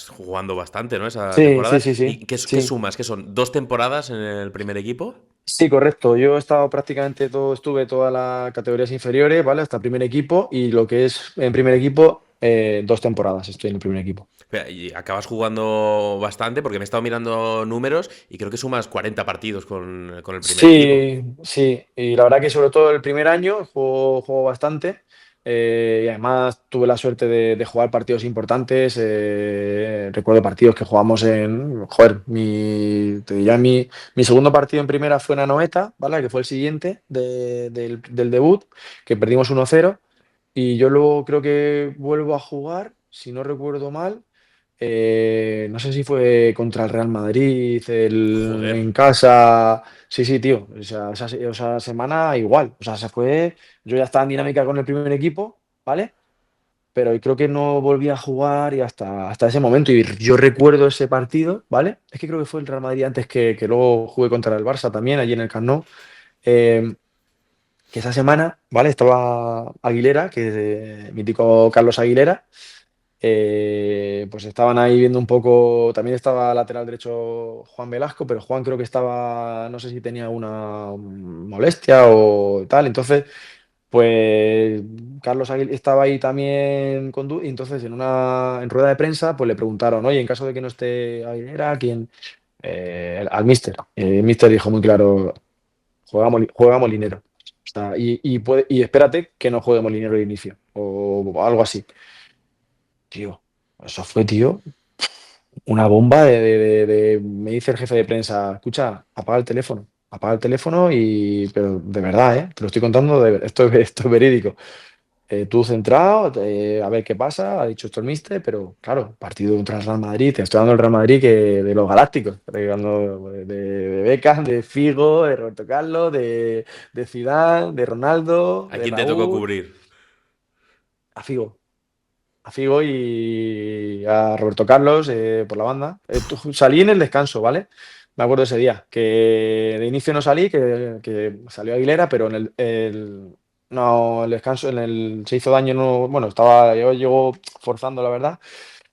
jugando bastante, ¿no? Esa Sí, sí, temporada. sí, sí, ¿Y qué sí. sumas? ¿Qué son? ¿Dos temporadas en el primer equipo? Sí, correcto. Yo he estado prácticamente estuve todas las categorías inferiores, ¿vale? Hasta primer equipo y lo que es en primer equipo, 2 temporadas estoy en el primer equipo. Espera, y acabas jugando bastante porque me he estado mirando números y creo que sumas 40 partidos con el primer equipo. Sí, sí, y la verdad que sobre todo el primer año juego bastante, y además tuve la suerte de jugar partidos importantes. Recuerdo partidos que jugamos joder, te diría mi segundo partido en primera fue en Anoeta, ¿vale? Que fue el siguiente del debut, que perdimos 1-0 y yo luego creo que vuelvo a jugar, si no recuerdo mal. No sé si fue contra el Real Madrid, Joder. en casa. Sí, sí, tío. O sea, esa semana igual. O sea, se fue. Yo ya estaba en dinámica con el primer equipo, ¿vale? Pero creo que no volví a jugar y hasta ese momento. Y yo recuerdo ese partido, ¿vale? Es que creo que fue el Real Madrid antes que luego jugué contra el Barça también, allí en el Camp Nou. Eh, que esa semana, ¿vale? Estaba Aguilera, que es mítico Carlos Aguilera. pues estaban ahí viendo un poco, también estaba lateral derecho Juan Velasco, pero Juan creo que estaba, no sé si tenía una molestia o tal, entonces pues Carlos Aguil estaba ahí también y entonces en rueda de prensa pues le preguntaron, oye, en caso de que no esté Aguilera, ¿quién? Al míster. El míster dijo muy claro, juega Molinero. O sea, y espérate que no juegue Molinero de inicio o algo así. Tío, eso fue, tío, una bomba me dice el jefe de prensa, escucha, apaga el teléfono pero de verdad, ¿eh? Te lo estoy contando, esto es verídico. Tú centrado, a ver qué pasa, ha dicho esto el míster, pero claro, partido contra el Real Madrid, te estoy dando el Real Madrid que de los Galácticos, estoy hablando de Beckham, de Figo, de Roberto Carlos, de Zidane, de Ronaldo, ¿A de quién te tocó Raúl, cubrir? a Figo. A Figo y a Roberto Carlos por la banda. Salí en el descanso, ¿vale? Me acuerdo ese día, que de inicio no salí, que salió Aguilera, pero no, el descanso, se hizo daño, no, bueno, yo llego forzando, la verdad,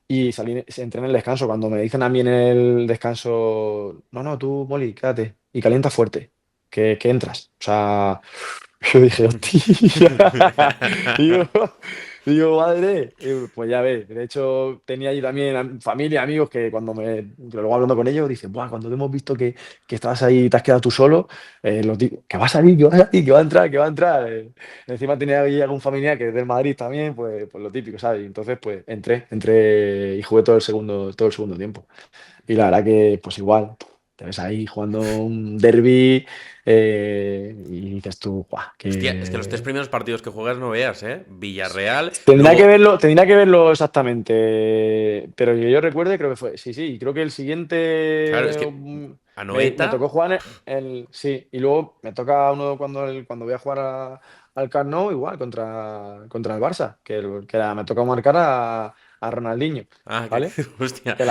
y entré en el descanso. Cuando me dicen a mí en el descanso, no, no, tú, Moli, quédate y calienta fuerte, que entras. O sea, yo dije, hostia. Digo, digo, madre, pues ya ves. De hecho, tenía allí también familia, amigos que luego hablando con ellos, dicen, buah, cuando hemos visto que estabas ahí y te has quedado tú solo, que va a salir, que va a salir, que va a entrar, que va a entrar. Encima tenía ahí algún familiar que es del Madrid también, pues lo típico, ¿sabes? Y entonces, pues entré y jugué todo el segundo tiempo. Y la verdad que, pues igual, te ves ahí jugando un derbi y dices tú, guau, Hostia, es que los tres que... primeros partidos que juegas no veas, ¿eh? Villarreal, Tendría que luego verlo, tendría que verlo exactamente, pero que yo recuerde, creo que fue, sí, sí, creo que el claro, es siguiente que me tocó Anoeta. jugar sí, y luego me toca uno cuando voy a jugar al Camp Nou, igual, contra el Barça, me tocó marcar a Ronaldinho, Ah, que. ¿vale? Hostia. Que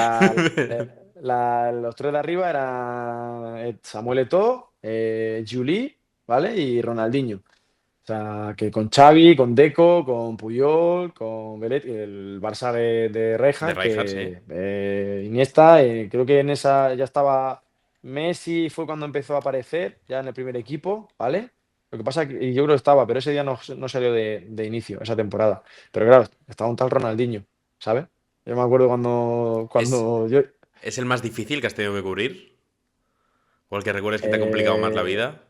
los tres de arriba eran Samuel Eto'o, Juli, ¿vale? Y Ronaldinho. O sea, que con Xavi, con Deco, con Puyol, con Bellet, el Barça de De Rijkaard, Rijkaard, sí. que Iniesta, creo que en esa ya estaba Messi, fue cuando empezó a aparecer, ya en el primer equipo, ¿vale? Lo que pasa que y yo creo que estaba, pero ese día no salió de inicio, esa temporada. Pero claro, estaba un tal Ronaldinho, ¿sabes? Yo me acuerdo cuando, ¿Es, cuando yo... es el más difícil que has tenido que cubrir? ¿O el que recuerdes que te ha complicado más la eh, vida?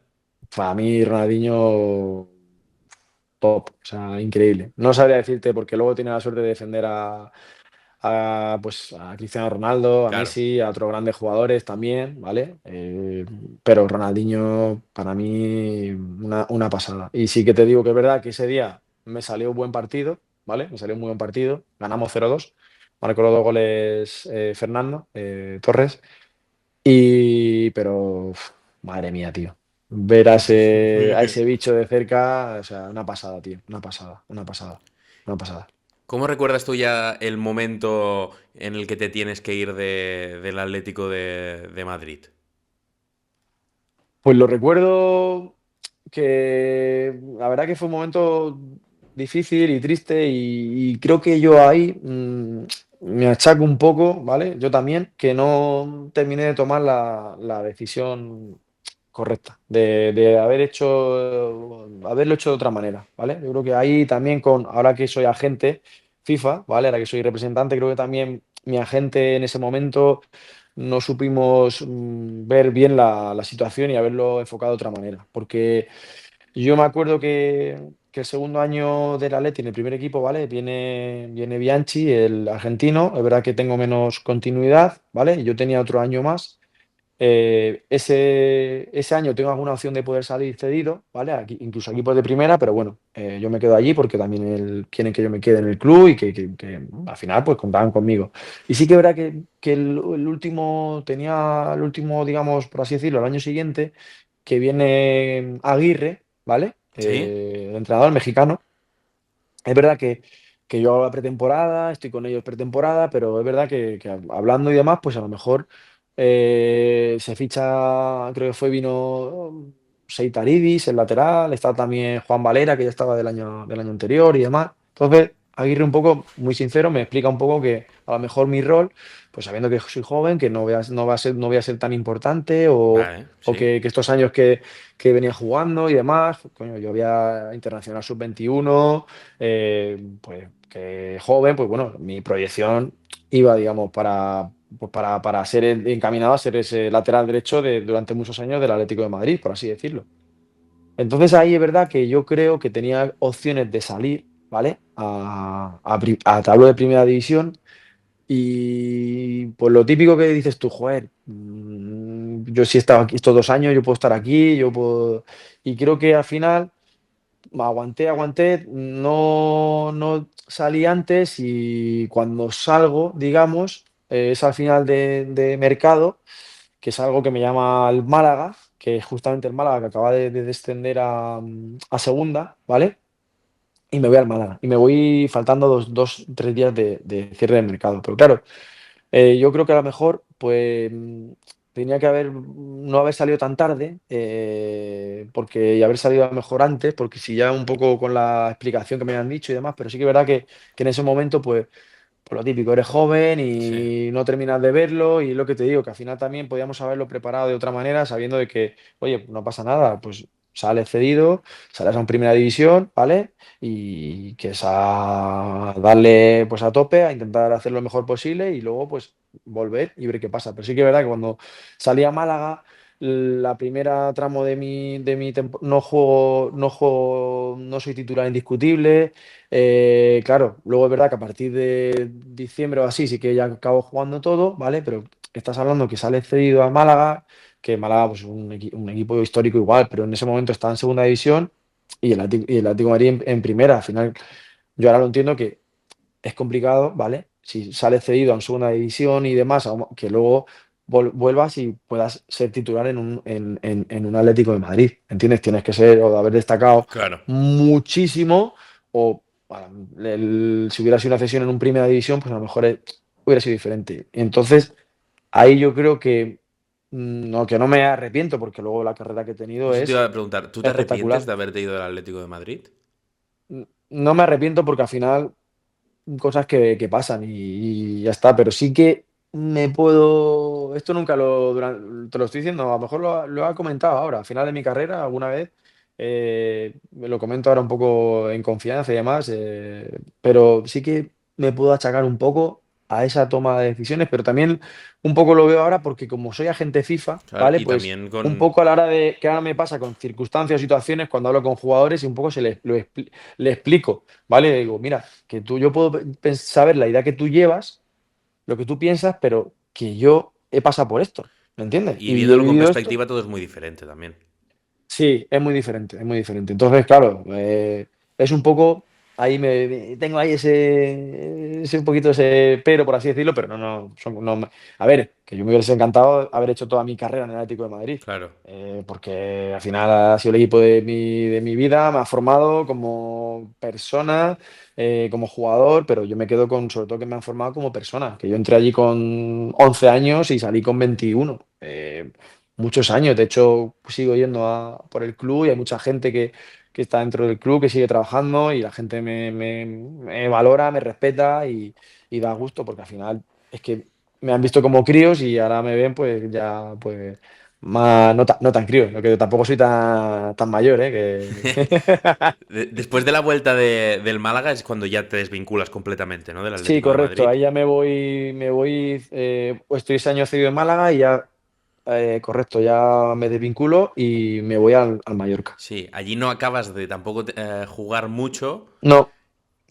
para mí, Ronaldinho top, o sea, increíble. No sabría decirte porque luego tiene la suerte de defender pues, a Cristiano Ronaldo, a Claro. Messi, a otros grandes jugadores también, ¿vale? Pero Ronaldinho para mí una pasada. Y sí que te digo que es verdad que ese día me salió un buen partido, ¿vale? Me salió un muy buen partido, ganamos 0-2, marcó los dos goles Fernando Torres, pero madre mía, tío. Ver a ese bicho de cerca, o sea, una pasada, tío. Una pasada, una pasada, una pasada. ¿Cómo recuerdas tú ya el momento en el que te tienes que ir del Atlético de Madrid? Pues lo recuerdo que la verdad que fue un momento difícil y triste y creo que yo ahí me achaco un poco, ¿vale? Yo también, que no terminé de tomar la decisión correcta, de haberlo hecho de otra manera, ¿vale? Yo creo que ahí también ahora que soy agente FIFA, ¿vale? Ahora que soy representante, creo que también mi agente en ese momento no supimos ver bien la situación y haberlo enfocado de otra manera, porque yo me acuerdo que el segundo año del Atleti en el primer equipo, ¿vale? Viene Bianchi, el argentino, es verdad que tengo menos continuidad, ¿vale? Yo tenía otro año más ese año tengo alguna opción de poder salir cedido, ¿vale? Incluso equipos de primera, pero bueno, yo me quedo allí porque también quieren que yo me quede en el club y que al final pues contaban conmigo. Y sí que es verdad que el último, tenía el último, digamos, por así decirlo, el año siguiente, que viene Aguirre, ¿vale? ¿Sí? El entrenador mexicano. Es verdad que yo hago la pretemporada, estoy con ellos pretemporada, pero es verdad que hablando y demás, pues a lo mejor se ficha, creo que vino Seitaridis, el lateral, está también Juan Valera, que ya estaba del año anterior y demás. Entonces, Aguirre un poco, muy sincero, me explica un poco que a lo mejor mi rol, pues sabiendo que soy joven, que no voy a ser tan importante Vale, o sí. que estos años que venía jugando y demás, coño, yo había internacional sub-21, pues que joven, pues bueno, mi proyección iba, digamos, pues para ser encaminado a ser ese lateral derecho durante muchos años del Atlético de Madrid, por así decirlo. Entonces ahí es verdad que yo creo que tenía opciones de salir, ¿vale? A tablo de primera división y pues lo típico que dices tú, joder, yo sí he estado aquí estos 2 años, yo puedo estar aquí, yo puedo... Y creo que al final aguanté, no salí antes y cuando salgo, digamos, es al final de mercado, que es algo que me llama el Málaga, que es justamente el Málaga que acaba de descender a segunda, ¿vale? Y me voy al Málaga. Y me voy faltando 3 días de cierre de mercado. Pero claro, yo creo que a lo mejor, pues, tenía que no haber salido tan tarde, y haber salido a lo mejor antes, porque si ya un poco con la explicación que me han dicho y demás, pero sí que es verdad que en ese momento, pues lo típico, eres joven Sí. y no terminas de verlo y lo que te digo, que al final también podíamos haberlo preparado de otra manera, sabiendo de que, oye, no pasa nada, pues sales cedido, sales a un primera división, ¿vale? Y que es a darle pues a tope, a intentar hacer lo mejor posible y luego pues volver y ver qué pasa. Pero sí que es verdad que cuando salí a Málaga, la primera tramo no soy titular indiscutible. Claro, luego es verdad que a partir de diciembre o así sí que ya acabo jugando todo, ¿vale? Pero estás hablando que sale cedido a Málaga, que Málaga pues un equipo histórico igual, pero en ese momento está en segunda división y el Atlético de Madrid en primera. Al final, yo ahora lo entiendo que es complicado, ¿vale? Si sales cedido en segunda división y demás, que luego vuelvas y puedas ser titular en un Atlético de Madrid, ¿entiendes? Tienes que ser o de haber destacado Claro. muchísimo o bueno, si hubiera sido una cesión en un primera división, pues a lo mejor hubiera sido diferente. Entonces, ahí yo creo que no me arrepiento porque luego la carrera que he tenido Eso te iba es a preguntar, ¿tú te arrepientes espectacular. de haberte ido al Atlético de Madrid? No me arrepiento porque al final cosas que pasan y ya está, pero sí que me puedo, esto nunca te lo estoy diciendo, a lo mejor lo ha comentado ahora, al final de mi carrera, alguna vez, me lo comento ahora un poco en confianza y demás, pero sí que me puedo achacar un poco a esa toma de decisiones, pero también un poco lo veo ahora porque como soy agente FIFA, Claro, ¿vale? y Pues también un con... poco a la hora de que ahora me pasa con circunstancias o situaciones cuando hablo con jugadores y un poco le explico, ¿vale? Digo, mira, que yo puedo saber la idea que tú llevas, lo que tú piensas, pero que yo he pasado por esto, ¿me entiendes? Y Y he viéndolo con vivido esto. perspectiva todo es muy diferente también. Sí, es muy diferente, es muy diferente. Entonces, claro, es un poco, tengo ahí ese un poquito ese pero, por así decirlo, pero a ver, que yo me hubiese encantado haber hecho toda mi carrera en el Atlético de Madrid, Claro. porque al final ha sido el equipo de mi vida, me ha formado como persona, como jugador, pero yo me quedo con, sobre todo que me han formado como persona, que yo entré allí con 11 años y salí con 21. Muchos años. De hecho, sigo yendo por el club y hay mucha gente que está dentro del club, que sigue trabajando y la gente me valora, me respeta y da gusto porque al final es que me han visto como críos y ahora me ven pues ya pues más, no tan críos, ¿no? Que tampoco soy tan mayor, ¿eh? Después de la vuelta del Málaga es cuando ya te desvinculas completamente, ¿no? Del Sí, Atlético de correcto. Madrid. Ahí ya estoy ese año cedido en Málaga y ya, correcto, ya me desvinculo y me voy al Mallorca. Sí, allí no acabas de tampoco jugar mucho No,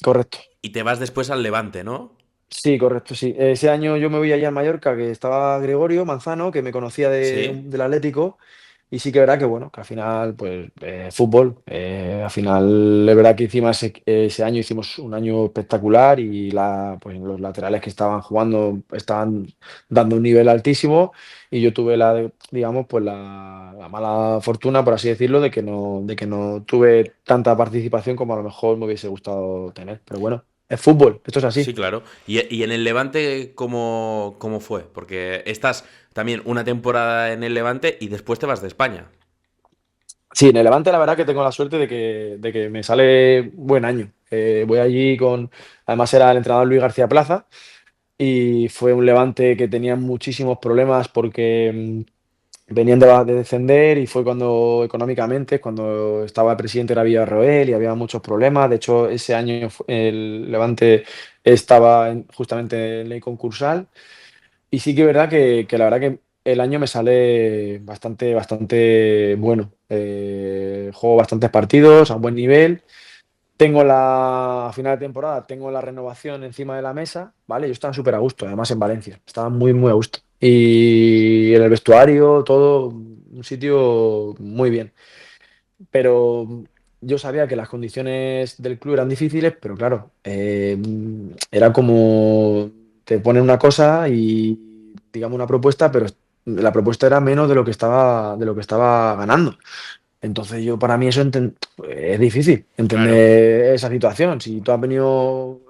correcto. y te vas después al Levante, ¿no? Sí, correcto, sí. Ese año yo me voy allá a Mallorca, que estaba Gregorio Manzano, que me conocía Sí. del Atlético, y sí que es verdad que, bueno, que al final, pues, fútbol, al final es verdad que encima ese año hicimos un año espectacular y pues, los laterales que estaban jugando estaban dando un nivel altísimo y yo tuve digamos, pues la mala fortuna, por así decirlo, de que no tuve tanta participación como a lo mejor me hubiese gustado tener, pero bueno. Es fútbol, esto es así. Sí, claro. Y en el Levante, ¿cómo fue? Porque estás también una temporada en el Levante y después te vas de España. Sí, en el Levante la verdad que tengo la suerte de que me sale buen año. Voy allí con, además era el entrenador Luis García Plaza y fue un Levante que tenía muchísimos problemas porque venían de descender y fue cuando económicamente, cuando estaba el presidente era Villarroel y había muchos problemas. De hecho, ese año el Levante estaba justamente en ley concursal y sí que es verdad que la verdad que el año me sale bastante bueno. Juego bastantes partidos a buen nivel. Tengo a final de temporada, tengo la renovación encima de la mesa, ¿vale? Yo estaba súper a gusto, además en Valencia, estaba muy a gusto. Y en el vestuario, todo, un sitio muy bien. Pero yo sabía que las condiciones del club eran difíciles, pero claro, era como te ponen una cosa y digamos una propuesta, pero la propuesta era menos de lo que estaba ganando. Entonces yo para mí eso es difícil Claro. entender esa situación. Si tú has venido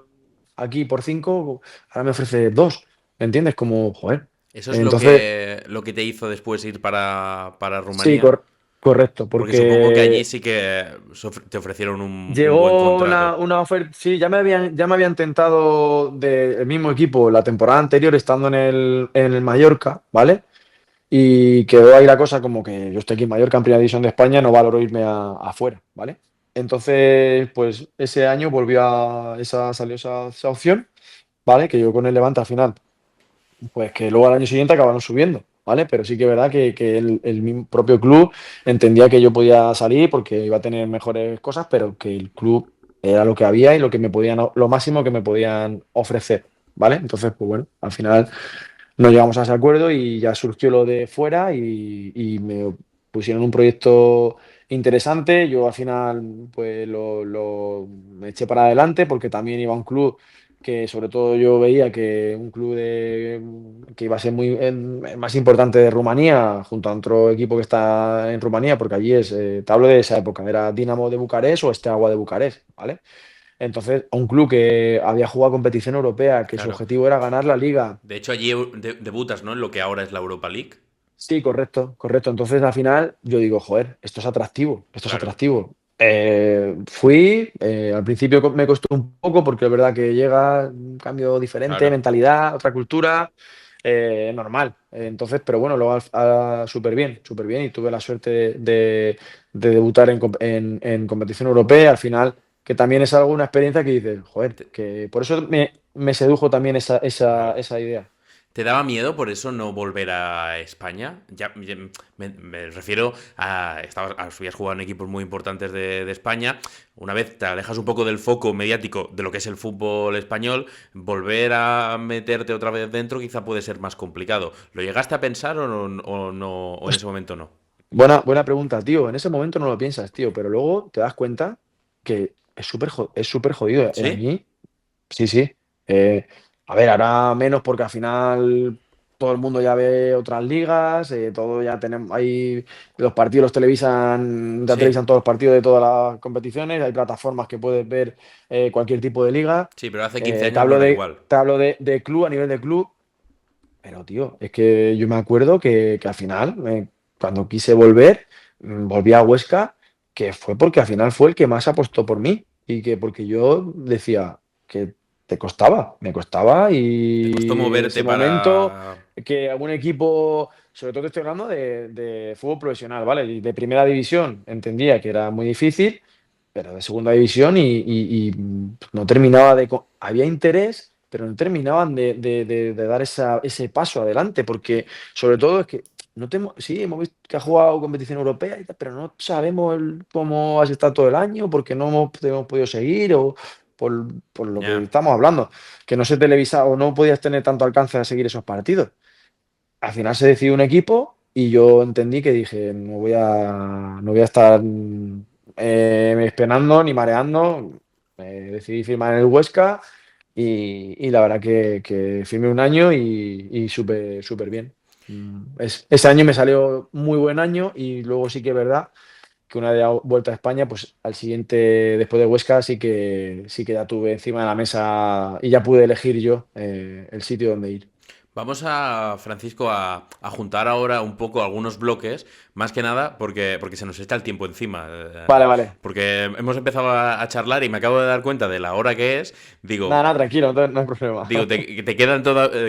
aquí por 5, ahora me ofreces 2, ¿me entiendes? Como, joder. Eso es Entonces, lo que te hizo después ir para sí, Rumanía. correcto, Porque supongo que allí porque sí que te ofrecieron un buen llegó contrato. una oferta, sí, ya me habían tentado del mismo equipo la temporada anterior estando en el Mallorca, ¿vale? Y quedó ahí la cosa como que yo estoy aquí en Mallorca, en Primera División de España, no valoro irme afuera, ¿vale? Entonces, pues ese año salió esa opción, ¿vale? Que yo con el Levante al final, pues que luego al año siguiente acabaron subiendo, ¿vale? Pero sí que es verdad que el mismo propio club entendía que yo podía salir porque iba a tener mejores cosas, pero que el club era lo que había y lo que me podían, lo máximo que me podían ofrecer, ¿vale? Entonces, pues bueno, al final no llegamos a ese acuerdo y ya surgió lo de fuera y me pusieron un proyecto interesante. Yo al final pues me eché para adelante porque también iba a un club que sobre todo yo veía que un club que iba a ser el más importante de Rumanía junto a otro equipo que está en Rumanía porque allí te hablo de esa época, era Dinamo de Bucarest o Steaua de Bucarest, ¿vale? Entonces, a un club que había jugado competición europea, que su Claro. objetivo era ganar la liga. De hecho, allí debutas, ¿no? En lo que ahora es la Europa League. Sí, correcto, correcto. Entonces, al final, yo digo, joder, esto es atractivo, esto es Claro. atractivo. Al principio me costó un poco porque es verdad que llega un cambio diferente, Claro. mentalidad, otra cultura, normal. Entonces, pero bueno, luego súper bien. Y tuve la suerte de debutar en competición europea. Al final, que también es algo, una experiencia que dices, joder, Te- que por eso me sedujo también claro. esa idea. ¿Te daba miedo por eso no volver a España? Me refiero a. Habías jugado en equipos muy importantes de España. Una vez te alejas un poco del foco mediático de lo que es el fútbol español, volver a meterte otra vez dentro quizá puede ser más complicado. ¿Lo llegaste a pensar o no, o en ese momento no? Buena pregunta, tío. En ese momento no lo piensas, tío, pero luego te das cuenta que es súper jodido. A ¿Sí? mí, sí, sí. Eh, a ver, ahora menos porque al final todo el mundo ya ve otras ligas, todo ya tenemos, hay los partidos ya Sí. televisan todos los partidos de todas las competiciones, hay plataformas que puedes ver cualquier tipo de liga. Sí, pero hace 15 años no era igual. Te hablo de club a nivel de club. Pero, tío, es que yo me acuerdo que al final, cuando quise volver, volví a Huesca, que fue porque al final fue el que más apostó por mí. Y que porque yo decía que me costaba ¿Te costó y en ese moverte momento para...? que algún equipo, sobre todo te estoy hablando de fútbol profesional, ¿vale? Y de primera división entendía que era muy difícil, pero de segunda división y no terminaba Había interés, pero no terminaban de dar ese paso adelante, porque sobre todo es que sí, hemos visto que ha jugado competición europea, y tal, pero no sabemos cómo has estado todo el año, porque no hemos podido seguir, o por lo que Ya. estamos hablando, que no se televisa o no podías tener tanto alcance a seguir esos partidos. Al final se decidió un equipo y yo entendí que dije, no voy a estar esperando ni mareando. Decidí firmar en el Huesca y la verdad que firmé un año y súper bien. Ese año me salió muy buen año y luego sí que es verdad que una vez vuelta a España, pues al siguiente, después de Huesca, sí que ya tuve encima de la mesa y ya pude elegir yo el sitio donde ir. Vamos a, Francisco, a juntar ahora un poco algunos bloques, más que nada porque se nos echa el tiempo encima. Vale, vale. Porque hemos empezado a charlar y me acabo de dar cuenta de la hora que es. Nada, Digo, nada, tranquilo, no hay problema. Digo, te quedan,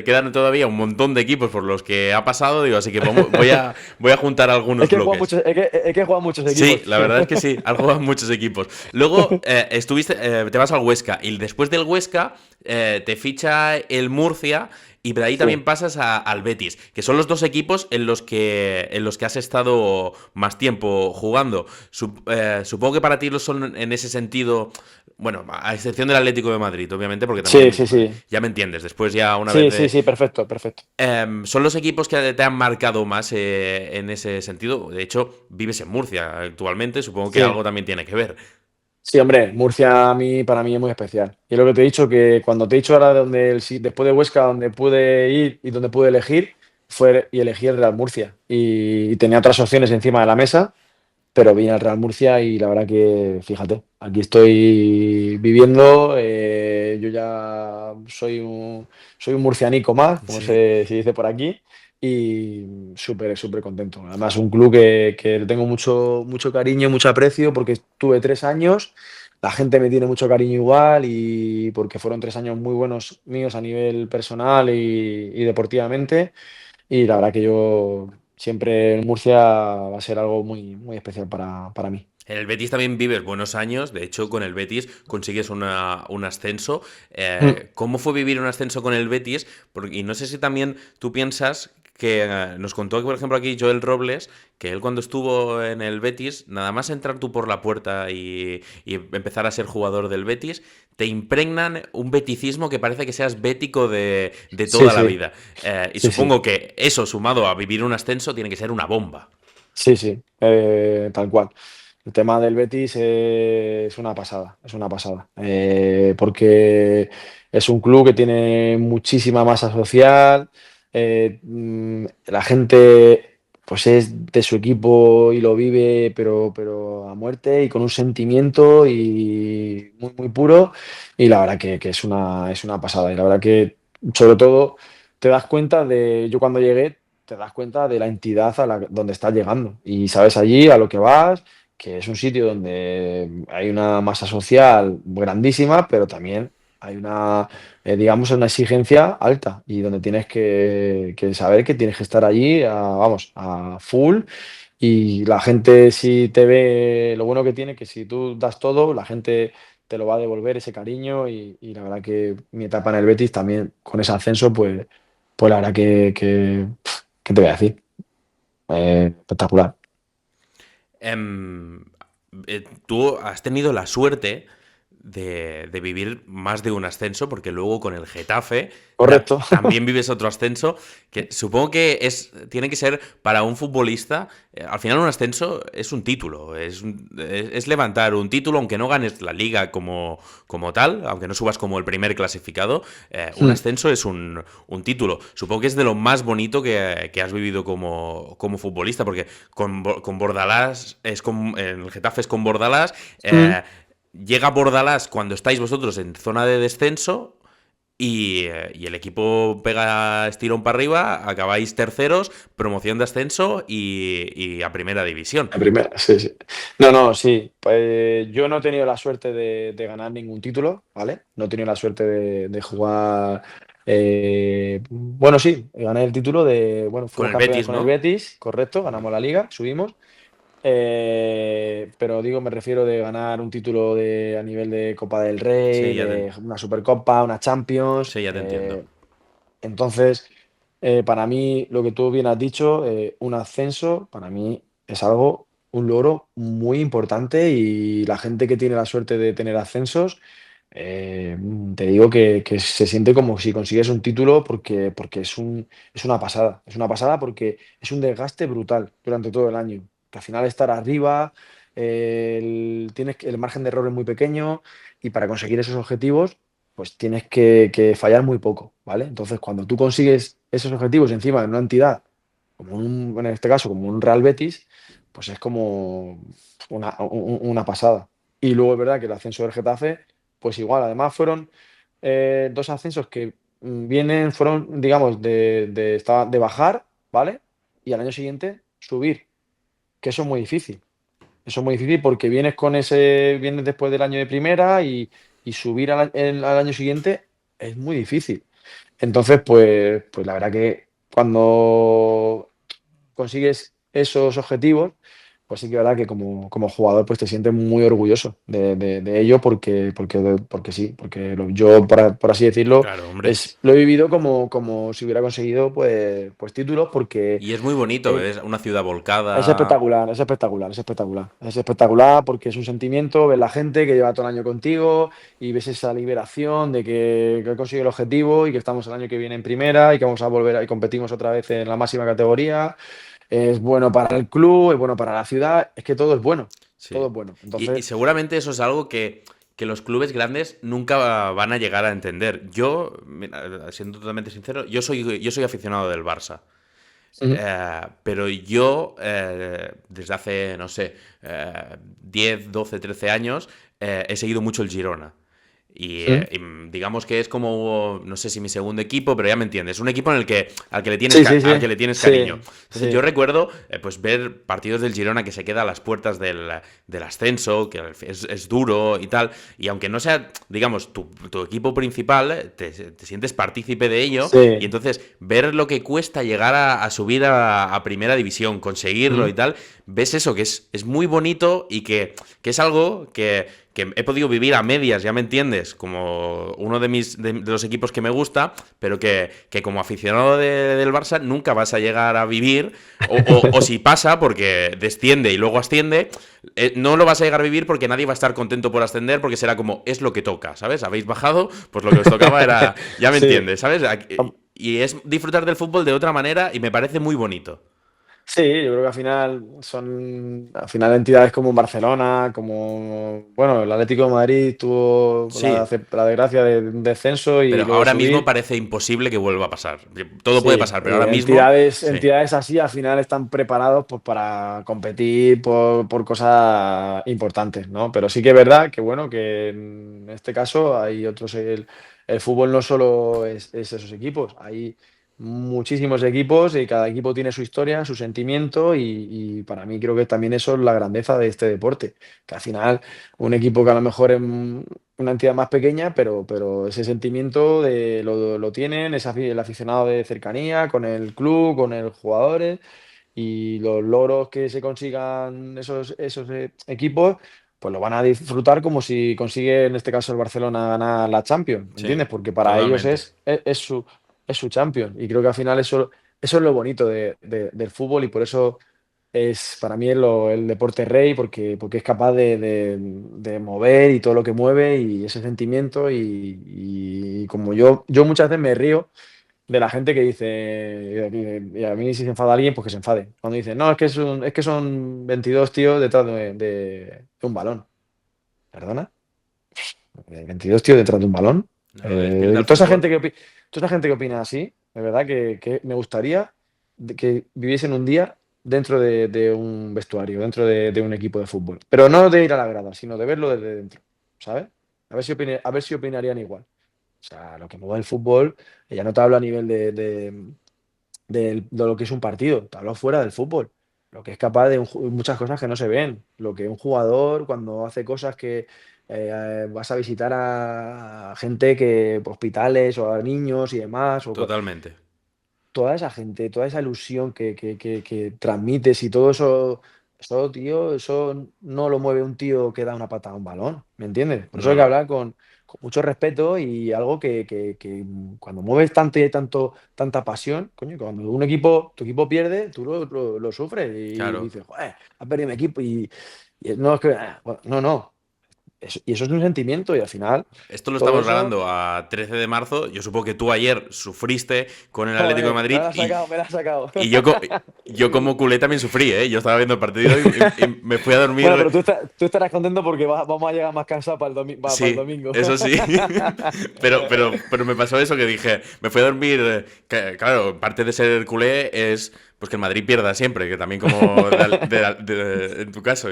quedan todavía un montón de equipos por los que ha pasado, digo, así que voy a juntar Es algunos que he jugado bloques. muchos, es que he jugado muchos Sí, equipos. la verdad es que sí, has jugado en muchos equipos. Luego te vas al Huesca y después del Huesca te ficha el Murcia y de ahí también Sí, pasas al Betis, que son los dos equipos en los que has estado más tiempo jugando. Supongo que para ti lo son en ese sentido, bueno, a excepción del Atlético de Madrid, obviamente, porque sí, también sí, sí. ya me entiendes. Después ya una vez Sí, sí, de, sí, perfecto, perfecto. son los equipos que te han marcado más en ese sentido. De hecho, vives en Murcia actualmente, supongo que Sí. algo también tiene que ver. Sí, hombre, Murcia para mí es muy especial. Y lo que te he dicho, que cuando te he dicho ahora de donde después de Huesca, donde pude ir y donde pude elegir, elegí el Real Murcia. Y tenía otras opciones encima de la mesa, pero vine al Real Murcia y la verdad que, fíjate, aquí estoy viviendo. Yo ya soy un murcianico más, como Sí. se dice por aquí, y súper, súper contento. Además, un club que le tengo mucho, mucho cariño, mucho aprecio, porque estuve 3 años. La gente me tiene mucho cariño igual y porque fueron 3 años muy buenos míos a nivel personal y deportivamente. Y la verdad que yo siempre en Murcia va a ser algo muy, muy especial para mí. En el Betis también vives buenos años, de hecho con el Betis consigues un ascenso. Mm. ¿Cómo fue vivir un ascenso con el Betis? Y no sé si también tú piensas que nos contó, por ejemplo, aquí Joel Robles, que él cuando estuvo en el Betis, nada más entrar tú por la puerta y empezar a ser jugador del Betis, te impregnan un beticismo que parece que seas bético de Sí, toda la sí, vida. Y sí, sí, supongo que eso sumado a vivir un ascenso tiene que ser una bomba. sí, sí, tal cual. El tema del Betis es una pasada, es una pasada. Porque es un club que tiene muchísima masa social. La gente pues es de su equipo y lo vive, pero a muerte y con un sentimiento y muy, muy puro. Y la verdad que es una pasada. Y la verdad que, sobre todo, te das cuenta yo cuando llegué, te das cuenta de la entidad donde estás llegando. Y sabes allí a lo que vas, que es un sitio donde hay una masa social grandísima, pero también hay digamos, una exigencia alta y donde tienes que saber que tienes que estar allí, vamos, a full. Y la gente, si te ve, lo bueno que tiene, que si tú das todo, la gente te lo va a devolver ese cariño. Y la verdad que mi etapa en el Betis también, con ese ascenso, pues la verdad ¿qué te voy a decir? Espectacular. Em, Tú has tenido la suerte de vivir más de un ascenso, porque luego con el Getafe Correcto. también vives otro ascenso, que supongo que tiene que ser para un futbolista, al final un ascenso es un título, es levantar un título, aunque no ganes la liga como tal, aunque no subas como el primer clasificado, un Hmm. ascenso es un título. Supongo que es de lo más bonito que has vivido como futbolista, porque con Bordalás, en el Getafe es con Bordalás, Hmm. llega Bordalás cuando estáis vosotros en zona de descenso y el equipo pega estirón para arriba, acabáis terceros, promoción de ascenso y a primera división. La primera, sí, sí. No, no, sí. Pues, yo no he tenido la suerte de ganar ningún título, ¿vale? No he tenido la suerte de jugar. Bueno, sí, gané el título bueno, Con fuimos el campeones Betis, con el ¿no? Betis, correcto, ganamos la liga, subimos. Pero digo, me refiero de ganar un título a nivel de Copa del Sí, Rey, de una Supercopa, una Champions. sí, ya te entiendo. Entonces, para mí, lo que tú bien has dicho, un ascenso, para mí es un logro muy importante y la gente que tiene la suerte de tener ascensos, eh, te digo que se siente como si consigues un título porque es una pasada. Es una pasada porque es un desgaste brutal durante todo el año. Que al final estar arriba, el margen de error es muy pequeño y para conseguir esos objetivos pues tienes que fallar muy poco, ¿vale? Entonces, cuando tú consigues esos objetivos encima de una entidad, en este caso, como un Real Betis, pues es como una pasada. Y luego es verdad que el ascenso del Getafe, pues igual, además fueron 2 ascensos que fueron, digamos, de bajar, ¿vale? Y al año siguiente subir, que eso es muy difícil. Eso es muy difícil porque vienes después del año de primera y subir al año siguiente es muy difícil. Entonces, pues la verdad que cuando consigues esos objetivos, pues sí que es verdad que como jugador pues te sientes muy orgulloso de ello porque sí, porque yo, por así decirlo, Claro, hombre. lo he vivido como si hubiera conseguido pues títulos porque Y es muy bonito, eh, es una ciudad es volcada. espectacular, es espectacular, es espectacular. Es espectacular porque es un sentimiento, ves la gente que lleva todo el año contigo y ves esa liberación de que he conseguido el objetivo y que estamos el año que viene en primera y que vamos a volver y competimos otra vez en la máxima categoría. Es bueno para el club, es bueno para la ciudad, es que todo es bueno, todo Sí. es bueno. Y Entonces, seguramente eso es algo que los clubes grandes nunca van a llegar a entender. Yo, mira, siendo totalmente sincero, yo soy aficionado del Barça. ujú, Pero yo, desde hace, no sé, 10, 12, 13 años, he seguido mucho el Girona. ujú. Y digamos que es como, no sé si mi segundo equipo, pero ya me entiendes, un equipo en el que, Sí, sí, al sí, que le tienes cariño. sí, Entonces yo sí. recuerdo pues ver partidos del Girona que se queda a las puertas del ascenso, que es duro y tal, y aunque no sea, digamos, tu equipo principal, te sientes partícipe de ello, y Sí. entonces ver lo que cuesta llegar a subir a primera división, conseguirlo Ujú. y tal, ves eso, que es muy bonito y que es algo que he podido vivir a medias, ya me entiendes, como uno de los equipos que me gusta, pero que como aficionado del Barça nunca vas a llegar a vivir, o si pasa, porque desciende y luego asciende, no lo vas a llegar a vivir porque nadie va a estar contento por ascender, porque será como, es lo que toca, ¿sabes? Habéis bajado, pues lo que os tocaba era, ya me Sí. entiendes, ¿sabes? Y es disfrutar del fútbol de otra manera y me parece muy bonito. Sí, yo creo que al final entidades como Barcelona, como, bueno, el Atlético de Madrid tuvo la, Sí, la desgracia de un descenso y pero luego ahora mismo subir. parece imposible que vuelva a pasar. Todo puede Sí, pasar, pero y ahora mismo, sí. entidades así al final están preparados pues, para competir por cosas importantes, ¿no? Pero sí que es verdad que, bueno, que en este caso hay otros, el fútbol no solo es esos equipos, hay muchísimos equipos y cada equipo tiene su historia, su sentimiento y para mí creo que también eso es la grandeza de este deporte, que al final un equipo que a lo mejor es una entidad más pequeña, pero ese sentimiento lo tienen, el aficionado de cercanía con el club, con los jugadores y los logros que se consigan esos equipos, pues lo van a disfrutar como si consigue en este caso el Barcelona ganar la Champions, ¿me Sí, entiendes? Porque para ellos totalmente. es su Champions y creo que al final eso es lo bonito del fútbol y por eso para mí el deporte rey porque es capaz de mover y todo lo que mueve y ese sentimiento y como yo muchas veces me río de la gente que dice, y a mí si se enfada alguien, pues que se enfade. Cuando dice, no, es que son 22 tíos detrás de un balón. ¿Perdona? 22 tíos detrás de un balón. Lo que despierta el Toda esa fútbol. gente toda esa gente que opina así, de verdad que me gustaría que viviesen un día dentro de un vestuario, dentro de un equipo de fútbol. Pero no de ir a la grada, sino de verlo desde dentro, ¿sabes? A ver si opinarían igual. O sea, lo que mueve el fútbol, ya no te hablo a nivel de lo que es un partido, te hablo fuera del fútbol. Lo que es capaz de muchas cosas que no se ven. Lo que un jugador cuando hace cosas que vas a visitar a gente que hospitales o a niños y demás, Totalmente. toda esa gente, toda esa ilusión que transmites y todo eso, tío, eso no lo mueve un tío que da una patada a un balón, ¿me entiendes? Por eso No, hay que no. hablar con mucho respeto y algo que cuando mueves tanto y hay tanta pasión, coño, que cuando tu equipo pierde, tú lo sufres y Claro. dices, joder, ha perdido mi equipo y no es que, bueno, no. Y eso es un sentimiento y al final Esto lo todo estamos eso, grabando a 13 de marzo. Yo supongo que tú ayer sufriste con el Atlético de joder, me Madrid la has sacado, me la has sacado. y yo como culé también sufrí, ¿eh? Yo estaba viendo el partido y me fui a Bueno, dormir. pero tú estarás contento porque vamos a llegar más cansados para el Sí, domingo. eso sí. Pero me pasó eso que dije, me fui a dormir. Claro, parte de ser culé es pues que el Madrid pierda siempre, que también como en tu caso.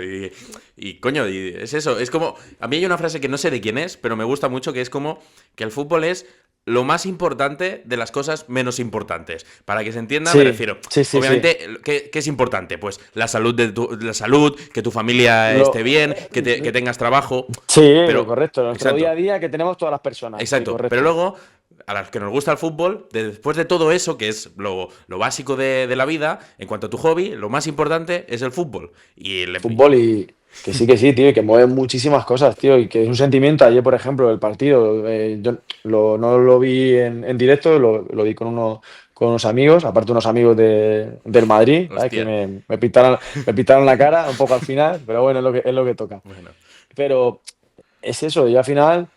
Y coño, es eso. Es como. A mí hay una frase que no sé de quién es, pero me gusta mucho, que es como que el fútbol es lo más importante de las cosas menos importantes. Para que se entienda, Sí, me refiero. sí, sí, sí. Obviamente, ¿qué es importante? Pues la salud la salud, que tu familia esté Lo, bien, que tengas trabajo. sí, Pero, correcto. Nuestro día a exacto, día que tenemos todas las personas. Sí, exacto. Pero correcto. luego, a las que nos gusta el fútbol, después de todo eso, que es lo básico de la vida, en cuanto a tu hobby, lo más importante es el fútbol. Fútbol y que sí, tío, y que mueve muchísimas cosas, tío, y que es un sentimiento. Ayer, por ejemplo, el partido, yo no lo vi en directo, lo vi con unos amigos, aparte unos amigos del Madrid, ¿sabes? Que Hostia. me pintaron la cara un poco al final, pero bueno, es lo que toca. Bueno. Pero es eso, y al final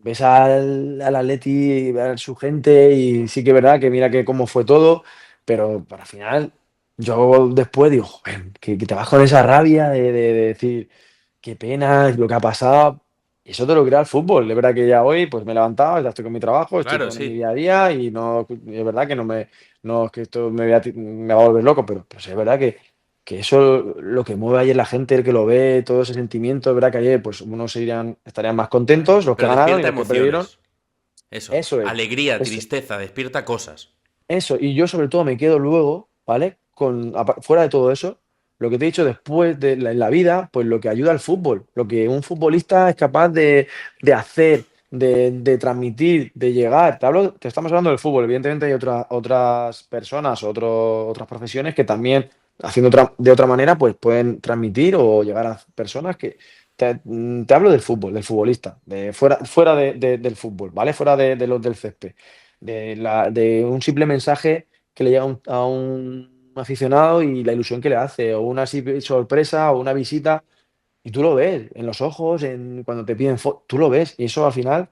ves al Atleti, a su gente, y sí que es verdad que mira que cómo fue todo, pero al final yo después digo, joder, que te vas con esa rabia de decir, qué pena lo que ha pasado. Y eso te lo crea el fútbol. Es verdad que ya hoy pues me he levantado, ya estoy con mi trabajo, estoy Claro, con mi sí. día a día y no, es verdad que no es que esto me va a volver loco, pero sí es verdad que eso lo que mueve ayer la gente, el que lo ve, todo ese sentimiento, es verdad que ayer pues unos estarían más contentos, los que Pero ganaron y despierta los que perdieron. emociones. Eso. Eso es. Alegría, Es, tristeza, despierta cosas. eso, y yo sobre todo me quedo luego, ¿vale? Fuera de todo eso, lo que te he dicho después en la vida, pues lo que ayuda al fútbol, lo que un futbolista es capaz de hacer, de transmitir, de llegar. Te estamos hablando del fútbol, evidentemente hay otras personas, otras profesiones que también, haciendo de otra manera, pues pueden transmitir o llegar a personas que... Te hablo del fútbol, del futbolista, fuera del fútbol, ¿vale? Fuera de los del césped de un simple mensaje que le llega a un aficionado y la ilusión que le hace, o una sorpresa, o una visita, y tú lo ves en los ojos, cuando te piden foto, tú lo ves, y eso al final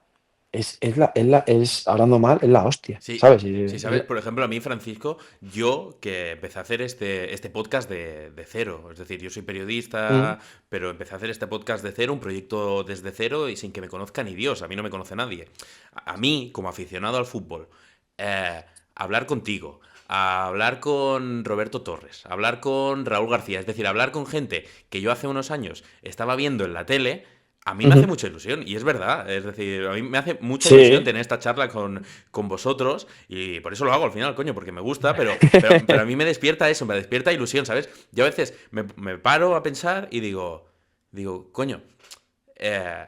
hablando mal, es la hostia, Sí, ¿sabes? sí, sabes, por ejemplo, a mí, Francisco, yo que empecé a hacer este podcast de cero, es decir, yo soy Mm, periodista, pero empecé a hacer este podcast de cero, un proyecto desde cero y sin que me conozca ni Dios, a mí no me conoce nadie. A mí, como aficionado al fútbol, eh, hablar contigo, a hablar con Roberto Torres, hablar con Raúl García, es decir, hablar con gente que yo hace unos años estaba viendo en la tele. A mí me hace ujú. mucha ilusión, y es verdad. Es decir, a mí me hace mucha ilusión Sí, tener esta charla con vosotros, y por eso lo hago al final, coño, porque me gusta, pero a mí me despierta eso, me despierta ilusión, ¿sabes? Yo a veces me paro a pensar y coño, eh,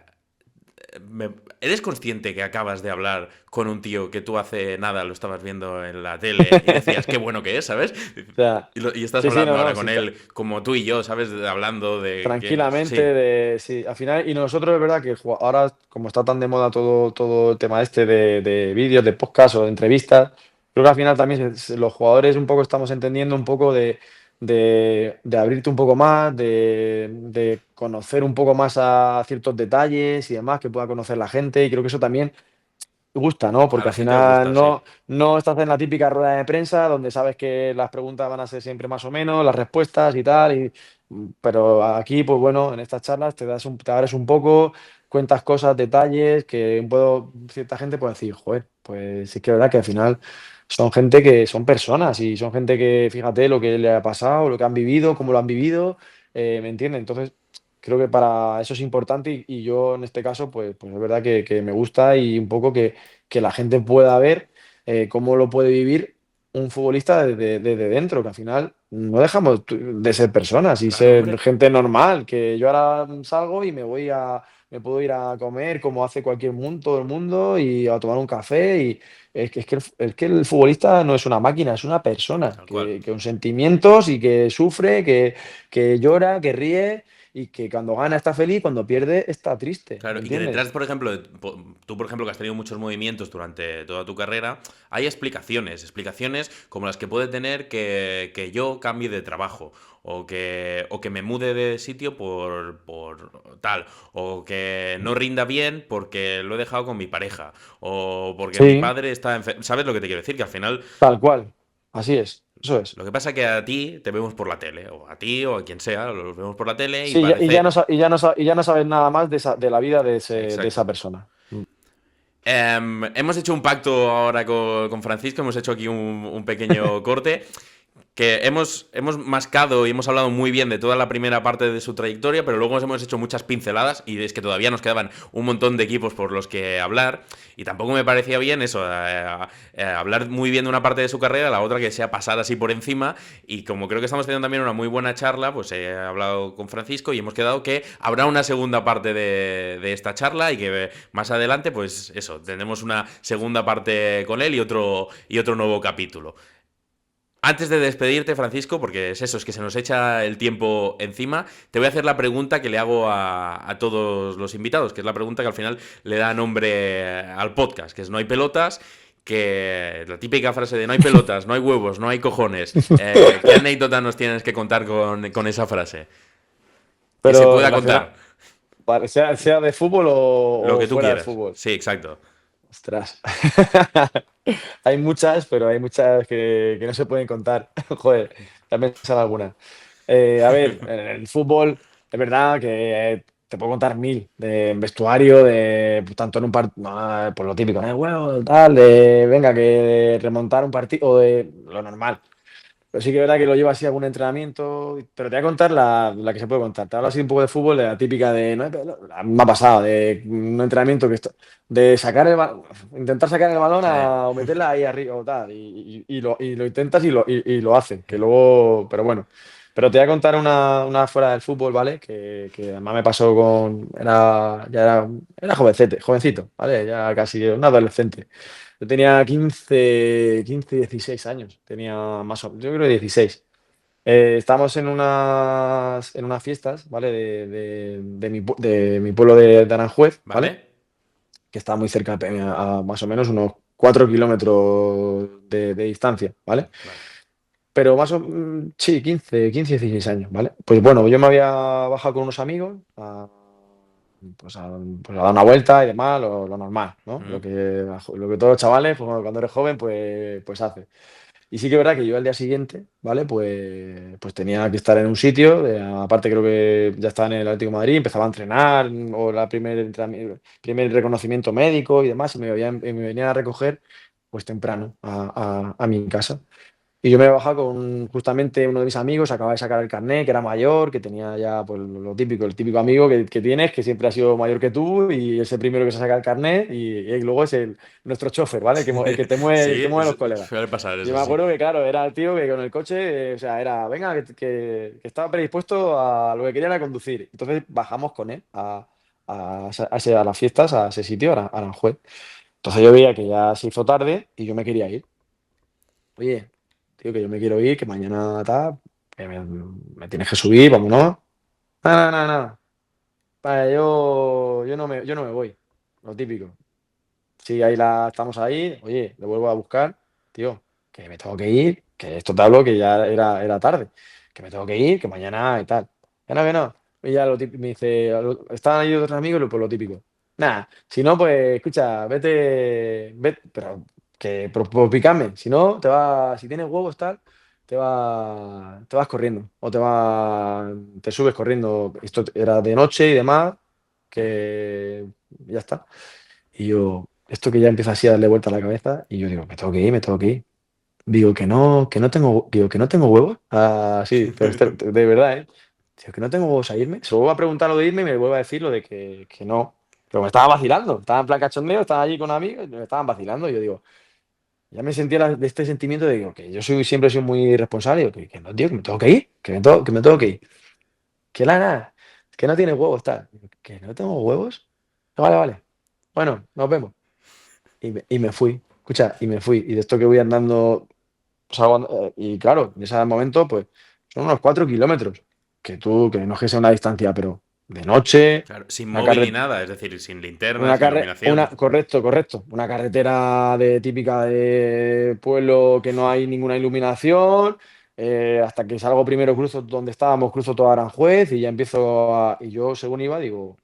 me- ¿eres consciente que acabas de hablar con un tío que tú hace nada lo estabas viendo en la tele y decías qué bueno que es, ¿sabes? o sea, Y estás sí, sí, hablando no, ahora no, con sí, él como tú y yo, ¿sabes? Hablando de que... tranquilamente, Sí, sí, al final, y nosotros es verdad que ahora, como está tan de moda todo el tema este de vídeos, de podcast o de entrevistas, creo que al final también los jugadores un poco estamos entendiendo un poco de abrirte un poco más, de conocer un poco más a ciertos detalles y demás que pueda conocer la gente, y creo que eso también gusta, ¿no? a Porque la al gente le final gusta, sí. no estás en la típica rueda de prensa donde sabes que las preguntas van a ser siempre más o menos, las respuestas y tal, pero aquí, pues bueno, en estas charlas te abres un poco, cuentas cosas, detalles, que cierta gente puede decir, joder, pues sí que es verdad que al final son gente que son personas y son gente que, fíjate lo que le ha pasado, lo que han vivido, cómo lo han vivido, ¿me entiendes? Entonces, creo que para eso es importante y yo en este caso, pues es verdad que me gusta y un poco que la gente pueda ver cómo lo puede vivir un futbolista desde dentro, que al final no dejamos de ser personas y Claro, ser hombre. gente normal, que yo ahora salgo y me puedo ir a comer como hace todo el mundo y a tomar un café y es que el futbolista no es una máquina, es una persona, Tal cual. que con sentimientos y que sufre, que llora, que ríe y que cuando gana está feliz, cuando pierde está triste, ¿me Claro, y que entiendes? detrás, por ejemplo, tú, por ejemplo, que has tenido muchos movimientos durante toda tu carrera, hay explicaciones como las que puede tener que yo cambie de trabajo, o que me mude de sitio por tal, o que no rinda bien porque lo he dejado con mi pareja, o porque mi Sí, padre está enfermo. ¿Sabes lo que te quiero decir? Que al final, tal cual. Así es, eso es. lo que pasa es que a ti te vemos por la tele, o a ti o a quien sea, los vemos por la tele y Sí, y ya no, parece... y ya no sabes nada más de la vida de esa Exacto. persona. Hemos hecho un pacto ahora con Francisco, hemos hecho aquí un pequeño corte. que hemos mascado y hemos hablado muy bien de toda la primera parte de su trayectoria, pero luego hemos hecho muchas pinceladas y es que todavía nos quedaban un montón de equipos por los que hablar y tampoco me parecía bien eso, hablar muy bien de una parte de su carrera, la otra que sea pasar así por encima, y como creo que estamos teniendo también una muy buena charla, pues he hablado con Francisco y hemos quedado que habrá una segunda parte de esta charla y que más adelante, pues eso, tendremos una segunda parte con él y otro nuevo capítulo. Antes de despedirte, Francisco, porque es eso, es que se nos echa el tiempo encima, te voy a hacer la pregunta que le hago a todos los invitados, que es la pregunta que al final le da nombre al podcast, que es no hay pelotas, que la típica frase de no hay pelotas, no hay huevos, no hay cojones. ¿Qué anécdota nos tienes que contar con esa frase? Que se Pero pueda contar, relacionado, vale, sea de fútbol lo o que tú fuera de quieras. fútbol. Sí, exacto. Ostras. Hay muchas, pero hay muchas que no se pueden contar. Joder, también sale alguna. A ver, en el fútbol es verdad que te puedo contar mil de vestuario, de pues, tanto en un partido, por lo típico, ¿no? Huevo, tal, de venga, que remontar un partido, o de lo normal. Pero sí que es verdad que lo llevo así a algún entrenamiento, pero te voy a contar la que se puede contar. Te hablo así un poco de fútbol, de la típica de, no, me ha pasado, de un entrenamiento de sacar intentar sacar el balón Sí. o meterla ahí arriba o tal, y lo intentas y lo haces, que luego, pero bueno. Pero te voy a contar una fuera del fútbol, ¿vale? Que además me pasó era jovencito, ¿vale? Ya casi un adolescente. Yo tenía 16 años, tenía más o menos, yo creo que 16. Estábamos en unas fiestas, ¿vale? De mi pueblo de Aranjuez, ¿vale? ¿Vale? Que está muy cerca, a más o menos unos 4 kilómetros de distancia, ¿vale? Vale. Pero sí, 16 años, ¿vale? Pues bueno, yo me había bajado con unos amigos pues a dar una vuelta y demás, lo normal, ¿no? Lo Mm. que, lo que todos los chavales, pues, bueno, cuando eres joven, pues hace. Y sí que es verdad que yo al día siguiente, ¿vale? Pues tenía que estar en un sitio, aparte creo que ya estaba en el Atlético de Madrid, empezaba a entrenar, o primer reconocimiento médico y demás, y me venían a recoger pues temprano a mi casa. Y yo me he bajado con justamente uno de mis amigos, acaba de sacar el carnet, que era mayor, que tenía ya pues, lo típico, el típico amigo que tienes, que siempre ha sido mayor que tú, y es el primero que se saca el carnet, y luego es nuestro chofer, ¿vale? El que te Sí, mueve los colegas. suele pasar Yo eso, me sí. acuerdo que, claro, era el tío que con el coche, o sea, era, venga, que estaba predispuesto a lo que quería era conducir. Entonces bajamos con él a las fiestas, a ese sitio, a Aranjuez. Entonces yo veía que ya se hizo tarde y yo me quería ir. Oye, tío, que yo me quiero ir, que mañana tal, que me tienes que subir, vámonos. Nada, nada, nada. Vale, yo no me voy. Lo típico. Sí, estamos ahí. Oye, le vuelvo a buscar. Tío, que me tengo que ir, que esto te hablo que ya era tarde. Que me tengo que ir, que mañana y tal. Que no, que no. Y ya me dice, estaban ahí otros amigos, pues lo típico. Nada, si no, pues escucha, vete, pero por picarme. Si no, si tienes huevos tal, te vas corriendo. O te subes corriendo. Esto era de noche y demás, que ya está. Y yo, esto que ya empieza así a darle vuelta a la cabeza, y yo digo, me tengo que ir, me tengo que ir. Digo, que no tengo huevos. Ah, sí, pero de verdad, ¿eh? Digo, que no tengo huevos a irme. Se lo vuelvo a preguntar lo de irme y me vuelve a decir lo de que no. Pero me estaba vacilando. Estaba en plan cachondeo, estaba allí con amigos y me estaban vacilando. Y yo digo, ya me sentía de este sentimiento de digo, que yo siempre he sido muy responsable. Digo, que no, tío, que me tengo que ir, que me tengo que ir. Que nada, que no tiene huevos, tal. Digo, que no tengo huevos. Vale, vale. Bueno, nos vemos. Y me fui. Escucha, y me fui. Y de esto que voy andando, y claro, en ese momento, pues son unos 4 kilómetros. Que no es que sea una distancia, pero de noche, Claro, sin una móvil ni carretera. nada, es decir, sin linterna, sin iluminación. Correcto, correcto. Una carretera típica de pueblo que no hay ninguna iluminación. Hasta que salgo primero, cruzo donde estábamos, cruzo toda Aranjuez y ya y yo, según iba, digo,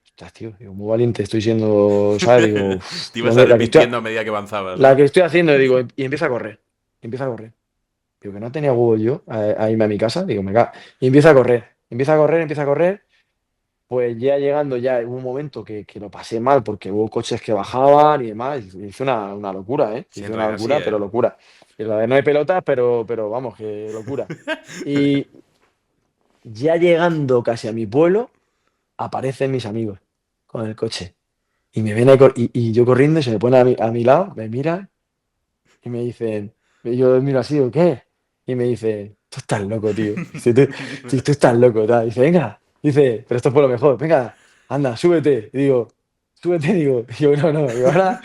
ostras, tío, digo, muy valiente estoy siendo, ¿sabes? Digo, "Uf, Te ibas arrepintiendo a medida que avanzabas, la ¿no? que estoy haciendo, y digo, y empieza a correr. Empieza a correr. Digo, que no tenía huevo yo a irme a mi casa. Digo, me cago. Y empieza a correr. Empieza a correr, empieza a correr. pues ya llegando ya hubo un momento que lo pasé mal porque hubo coches que bajaban y demás. Hice una locura, ¿eh? Hice Siento una que así, locura, pero locura. Y la de no hay pelotas, pero vamos, que locura. Y ya llegando casi a mi pueblo, aparecen mis amigos con el coche. Y me ven ahí y yo corriendo y se me ponen a mi lado, me miran y me dicen, y yo miro así, ¿o qué? Y me dice, tú estás loco, tío. Dice, tú estás loco, tal. Dice, venga. Dice, pero esto fue lo mejor. Venga, anda, súbete. Y digo, súbete, digo. Y yo, no, no. Digo, ahora,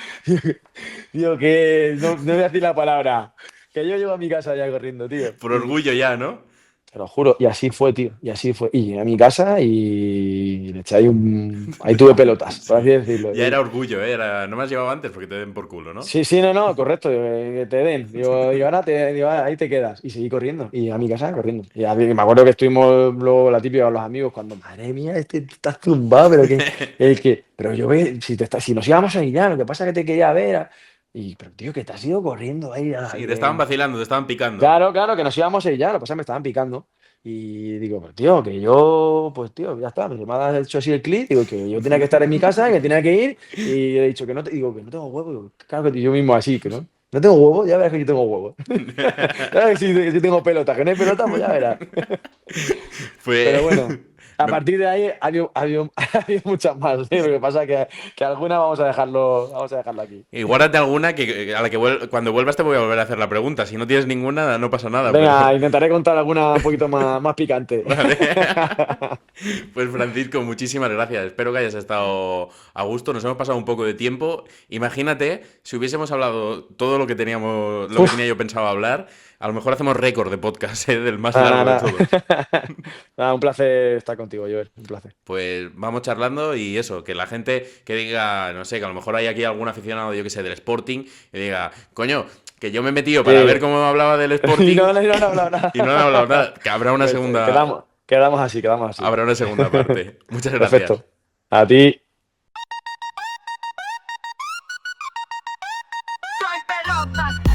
digo que no voy a decir la palabra. Que yo llego a mi casa ya corriendo, tío. Por orgullo ya, ¿no? Te lo juro. Y así fue, tío. Y así fue. Y llegué a mi casa y le eché ahí un... Ahí tuve pelotas, por así decirlo. Ya era orgullo, ¿eh? No me has llevado antes porque te den por culo, ¿no? Sí, sí, no, no, correcto, que te den. Digo, ahora digo, ahí te quedas. Y seguí corriendo. Y a mi casa corriendo. Y me acuerdo que estuvimos luego la típica con los amigos cuando, madre mía, estás tumbado, pero pero yo ve, si nos íbamos a ir ya, lo que pasa es que te quería ver. Pero tío, que te has ido corriendo ahí. Sí, te estaban vacilando, te estaban picando. Claro, claro, que nos íbamos a ir ya, lo que pasa es que me estaban picando. Y digo, pues tío, que yo, pues tío, ya está, me ha hecho así el clic, digo que yo tenía que estar en mi casa, que tenía que ir, y he dicho que no, digo que no tengo huevo, digo, claro que yo mismo así, que no tengo huevo, ya verás que yo tengo huevo. Ya verás que si tengo pelota, que no hay pelota, pues ya verás. Fue. Pero bueno, a Me- partir de ahí ha habido muchas más, ¿eh? Lo que pasa es que alguna vamos a dejarlo aquí. Y guárdate alguna que a la que cuando vuelvas te voy a volver a hacer la pregunta. Si no tienes ninguna, no pasa nada, pero. Venga, intentaré contar alguna un poquito más picante. Vale. Pues Francisco, muchísimas gracias. Espero que hayas estado a gusto. Nos hemos pasado un poco de tiempo. Imagínate si hubiésemos hablado todo lo que teníamos, lo que Uf. tenía yo pensado hablar. A lo mejor hacemos récord de podcast, ¿eh? Del más Nada, largo de nada, todos. nada. Nada, un placer estar contigo, Joel. Un placer. Pues vamos charlando y eso, que la gente que diga, no sé, que a lo mejor hay aquí algún aficionado, yo que sé, del Sporting, y diga, coño, que yo me he metido para ver Eh, cómo hablaba del y Sporting no, no, no, no, no, no. y no he hablado nada. Que Pues, quedamos así. habrá una segunda parte. Muchas gracias. Perfecto. A ti. No hay pelotas.